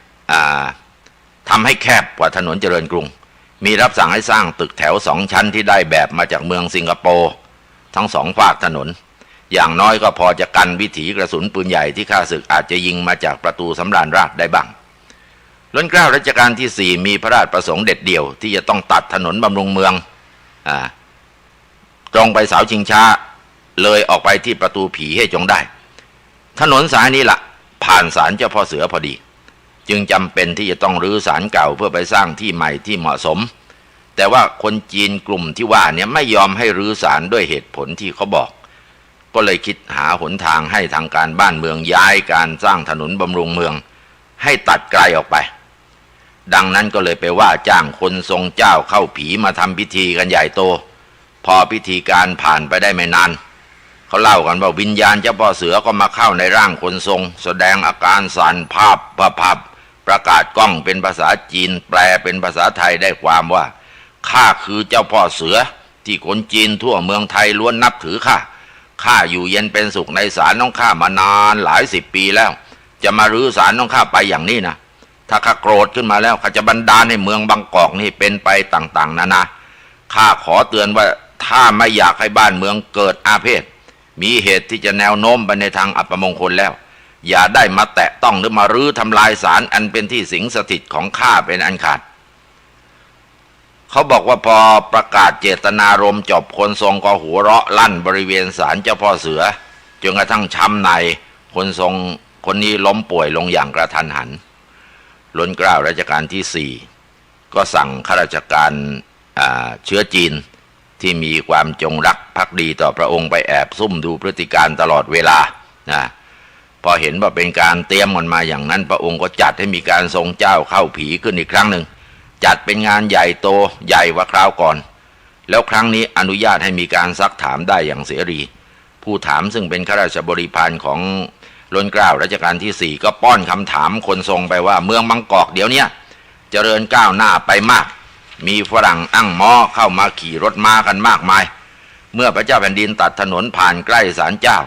ทำให้แคบกว่าถนนเจริญกรุงมีรับสั่งให้สร้างตึกแถว2ชั้นที่ได้แบบมาจากเมืองสิงคโปร์ทั้ง2ฝากถนนอย่างน้อยก็พอจะกันวิถีกระสุนปืนใหญ่ที่ข้าศึกอาจจะยิงมาจากประตูสำราญราชได้บ้างรัชกาลรัชกาลที่4มีพระราชประสงค์เด็ดเดี่ยวที่จะต้องตัดถนนบำรุงเมืองตรงไปเสาชิงช้าเลยออกไปที่ประตูผีให้จงได้ถนนสายนี้ละผ่านศาลเจ้าพ่อเสือพอดีจึงจำเป็นที่จะต้องรื้อศาลเก่าเพื่อไปสร้างที่ใหม่ที่เหมาะสมแต่ว่าคนจีนกลุ่มที่ว่าเนี่ยไม่ยอมให้รื้อศาลด้วยเหตุผลที่เขาบอกก็เลยคิดหาหนทางให้ทางการบ้านเมืองย้ายการสร้างถนนบำรุงเมืองให้ตัดไกลออกไปดังนั้นก็เลยไปว่าจ้างคนทรงเจ้าเข้าผีมาทำพิธีกันใหญ่โตพอพิธีการผ่านไปได้ไม่นานเขาเล่ากันว่าวิญญาณเจ้าพ่อเสือก็มาเข้าในร่างคนทรงแสดงอาการสั่นภาพประกาศกล้องเป็นภาษาจีนแปลเป็นภาษาไทยได้ความว่าข้าคือเจ้าพ่อเสือที่คนจีนทั่วเมืองไทยล้วนนับถือข้าอยู่เย็นเป็นสุขในศาลของข้ามานานหลาย10 ปีแล้วจะมารื้อศาลของข้าไปอย่างนี้นะถ้าข้าโกรธขึ้นมาแล้วข้าจะบันดาลให้เมืองบางกอกนี่เป็นไปต่างๆนานาข้าขอเตือนว่า ถ้าไม่อยากให้บ้านเมืองเกิดอาเพศมีเหตุที่จะแนวโน้มไปในทางอัปมงคลแล้วอย่าได้มาแตะต้องหรือมารื้อทำลายศาลอันเป็นที่สิงสถิตของข้าเป็นอันขาดเขาบอกว่าพอประกาศเจตนารมณ์จบคนทรงก็หัวเราะลั่นบริเวณศาลเจ้าพ่อเสือจนกระทั่งช้ำในคนทรงคนนี้ล้มป่วยลงอย่างกระทันหันล้นเกล้ารัชกาลที่4ก็สั่งข้าราชการเชื้อจีนที่มีความจงรักภักดีต่อพระองค์ไปแอบซุ่มดูพฤติการตลอดเวลานะพอเห็นว่าเป็นการเตรียมกันมาอย่างนั้นพระองค์ก็จัดให้มีการทรงเจ้าเข้าผีขึ้นอีกครั้งหนึ่งจัดเป็นงานใหญ่โตใหญ่กว่าคราวก่อนแล้วครั้งนี้อนุญาตให้มีการซักถามได้อย่างเสรีผู้ถามซึ่งเป็นข้าราชบริพารของล้นเกล้ารัชกาลที่4ก็ป้อนคำถามคนทรงไปว่าเมืองบางกอกเดี๋ยวนี้เจริญก้าวหน้าไปมากมีฝรั่งอั่งม้อเข้ามาขี่รถม้ากันมากมายเมื่อพระเจ้าแผ่นดินตัดถนนผ่านใกล้ศาลเจ้า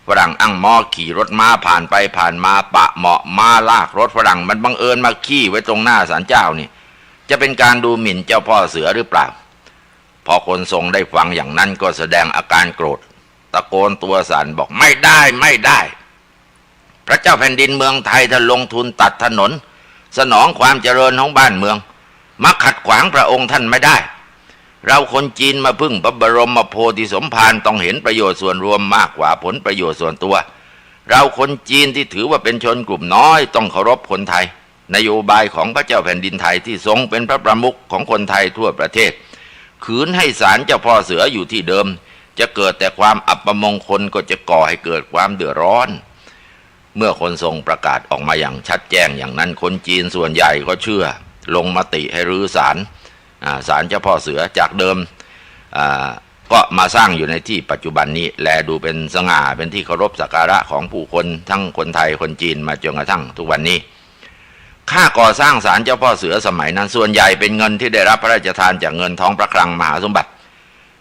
ฝรั่งอั่งม้อขี่รถม้าผ่านไปผ่านมาปะเหมาะม้าลากรถฝรั่งมันบังเอิญมาขี้ไว้ตรงหน้าศาลเจ้านี่จะเป็นการดูหมิ่นเจ้าพ่อเสือหรือเปล่าพอคนทรงได้ฟังอย่างนั้นก็แสดงอาการโกรธตะโกนตัวสั่นบอกไม่ได้พระเจ้าแผ่นดินเมืองไทยท่านลงทุนตัดถนนสนองความเจริญของบ้านเมืองมาขัดขวางพระองค์ท่านไม่ได้เราคนจีนมาพึ่งพระบรมโพธิสมภารต้องเห็นประโยชน์ส่วนรวมมากกว่าผลประโยชน์ส่วนตัวเราคนจีนที่ถือว่าเป็นชนกลุ่มน้อยต้องเคารพคนไทยนโยบายของพระเจ้าแผ่นดินไทยที่ทรงเป็นพระประมุขของคนไทยทั่วประเทศขืนให้ศาลเจ้าพ่อเสืออยู่ที่เดิมจะเกิดแต่ความอัปมงคลก็จะก่อให้เกิดความเดือดร้อนเมื่อคนทรงประกาศออกมาอย่างชัดแจ้งอย่างนั้นคนจีนส่วนใหญ่ก็เชื่อลงมติให้รื้อศาลเจ้าพ่อเสือจากเดิมก็มาสร้างอยู่ในที่ปัจจุบันนี้แลดูเป็นสง่าเป็นที่เคารพสักการะของผู้คนทั้งคนไทยคนจีนมาจนกระทั่งทุกวันนี้ค่าก่อสร้างศาลเจ้าพ่อเสือสมัยนั้นส่วนใหญ่เป็นเงินที่ได้รับพระราชทานจากเงินท้องพระคลังมหาสมบัติ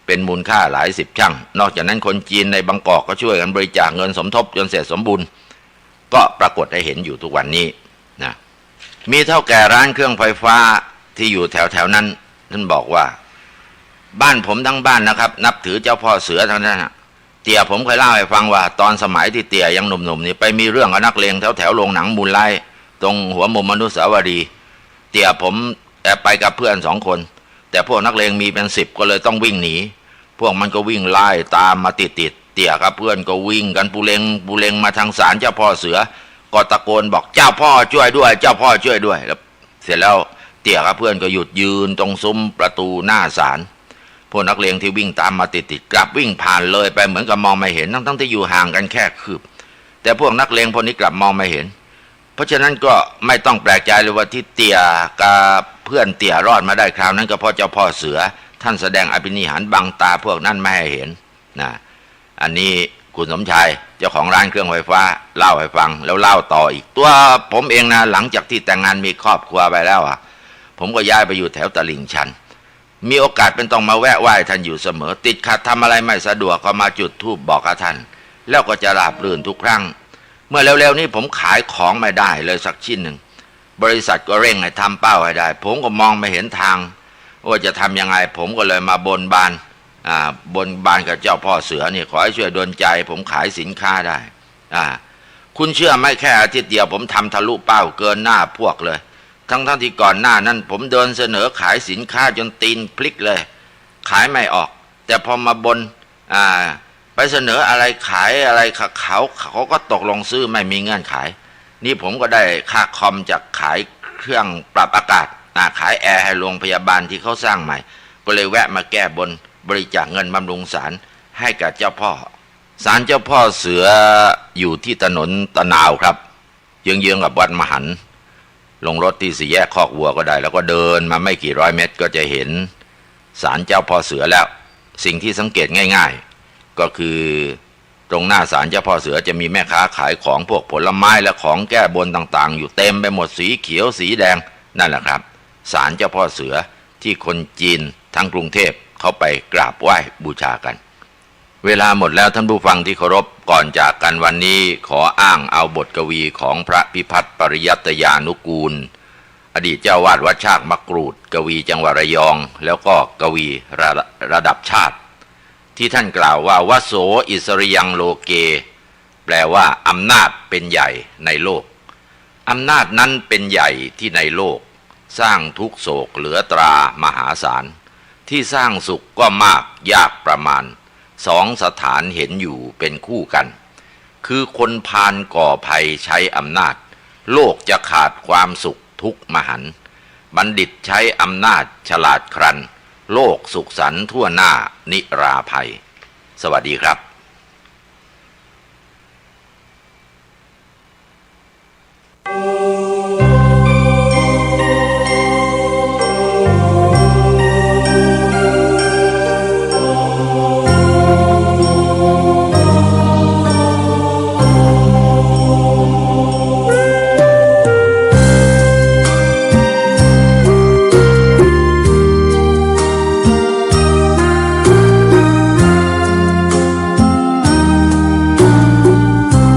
เป็นมูลค่าหลายสิบชั่งนอกจากนั้นคนจีนในบางกอกก็ช่วยกันบริจาคเงินสมทบจนเสร็จสมบูรณ์ก็ปรากฏให้เห็นอยู่ทุกวันนี้นะมีเท่าแก่ร้านเครื่องไฟฟ้าที่อยู่แถวนั้นท่านบอกว่าบ้านผมทั้งบ้านนะครับนับถือเจ้าพ่อเสือทั้งนั้นเตี่ยผมเคยเล่าให้ฟังว่าตอนสมัยที่เตี่ยยังหนุ่มๆนี่ไปมีเรื่องกับนักเลงแถวโรงหนังมูลไลท์ตรงหัวมุมอนุสาวรีย์เตี่ยผมไปกับเพื่อน2 คนแต่พวกนักเลงมีเป็น10ก็เลยต้องวิ่งหนีพวกมันก็วิ่งไล่ตามมาติดเตี่ยกับเพื่อนก็วิ่งกันปูเลงมาทางศาลเจ้าพ่อเสือก็ตะโกนบอกเจ้าพ่อช่วยด้วยเจ้าพ่อช่วยด้วยแล้วเสร็จแล้วเตี่ยกับเพื่อนก็หยุดยืนตรงซุ้มประตูหน้าศาลพวกนักเลงที่วิ่งตามมาติดกลับวิ่งผ่านเลยไปเหมือนกับมองไม่เห็นทั้งที่อยู่ห่างกันแค่คืบแต่พวกนักเลงพวกนี้กลับมองไม่เห็นเพราะฉะนั้นก็ไม่ต้องแปลกใจเลยว่าที่เตี่ยกับเพื่อนเตี่ยรอดมาได้คราวนั้นก็เพราะเจ้าพ่อเสือท่านแสดงอภินิหารบังตาพวกนั้นไม่ให้เห็นนะอันนี้คุณสมชายเจ้าของร้านเครื่องไฟฟ้าเล่าให้ฟังแล้วเล่าต่ออีกตัวผมเองนะหลังจากที่แต่งงานมีครอบครัวไปแล้วผมก็ย้ายไปอยู่แถวตลิ่งชันมีโอกาสเป็นต้องมาแวะไหว้ท่านอยู่เสมอติดขัดทำอะไรไม่สะดวกก็มาจุดธูปบอกกับท่านแล้วก็จะราบรื่นทุกครั้งเมื่อเร็วๆนี้ผมขายของไม่ได้เลยสักชิ้นหนึ่งบริษัทก็เร่งให้ทำเป้าให้ได้ผมก็มองไม่เห็นทางว่าจะทำยังไงผมก็เลยมาบนบานกับเจ้าพ่อเสือนี่ขอให้ช่วยดลใจผมขายสินค้าได้คุณเชื่อไหมแค่อาทิตย์เดียวผมทำทะลุเป้าเกินหน้าพวกเลยทั้งที่ก่อนหน้านั้นผมเดินเสนอขายสินค้าจนตีนพลิกเลยขายไม่ออกแต่พอมาบนไปเสนออะไรขายอะไรเขาก็ตกลงซื้อไม่มีเงื่อนไขนี่ผมก็ได้ค่าคอมจากขายเครื่องปรับอากาศขายแอร์ให้โรงพยาบาลที่เขาสร้างใหม่ก็เลยแวะมาแก้บนบริจาคเงินบำรุงศาลให้กับเจ้าพ่อศาลเจ้าพ่อเสืออยู่ที่ถนนตะนาวครับเยื้องๆกับวัดมหันต์ลงรถที่สี่แยกคอกวัวก็ได้แล้วก็เดินมาไม่กี่ร้อยเมตรก็จะเห็นศาลเจ้าพ่อเสือแล้วสิ่งที่สังเกตง่ายๆก็คือตรงหน้าศาลเจ้าพ่อเสือจะมีแม่ค้าขายของพวกผลไม้และของแก้บนต่างๆอยู่เต็มไปหมดสีเขียวสีแดงนั่นแหละครับศาลเจ้าพ่อเสือที่คนจีนทั้งกรุงเทพเขาไปกราบไหว้บูชากันเวลาหมดแล้วท่านผู้ฟังที่เคารพก่อนจากกันวันนี้ขออ้างเอาบทกวีของพระพิพัฒน์ปริยัตยานุกูลอดีตเจ้าวาดวัดชากมะกรูดกวีจังหวัดระยองแล้วก็กวีระดับชาติ ที่ท่านกล่าวว่าวโสอิสริยังโลเกแปลว่าอำนาจเป็นใหญ่ในโลกอำนาจนั้นเป็นใหญ่ที่ในโลกสร้างทุกโศกเหลือตรามหาศาลที่สร้างสุขก็มากยากประมาณสองสถานเห็นอยู่เป็นคู่กันคือคนพาลก่อภัยใช้อำนาจโลกจะขาดความสุขทุกมหันต์บัณฑิตใช้อำนาจฉลาดครันโลกสุขสันต์ทั่วหน้านิราภัยสวัสดีครับ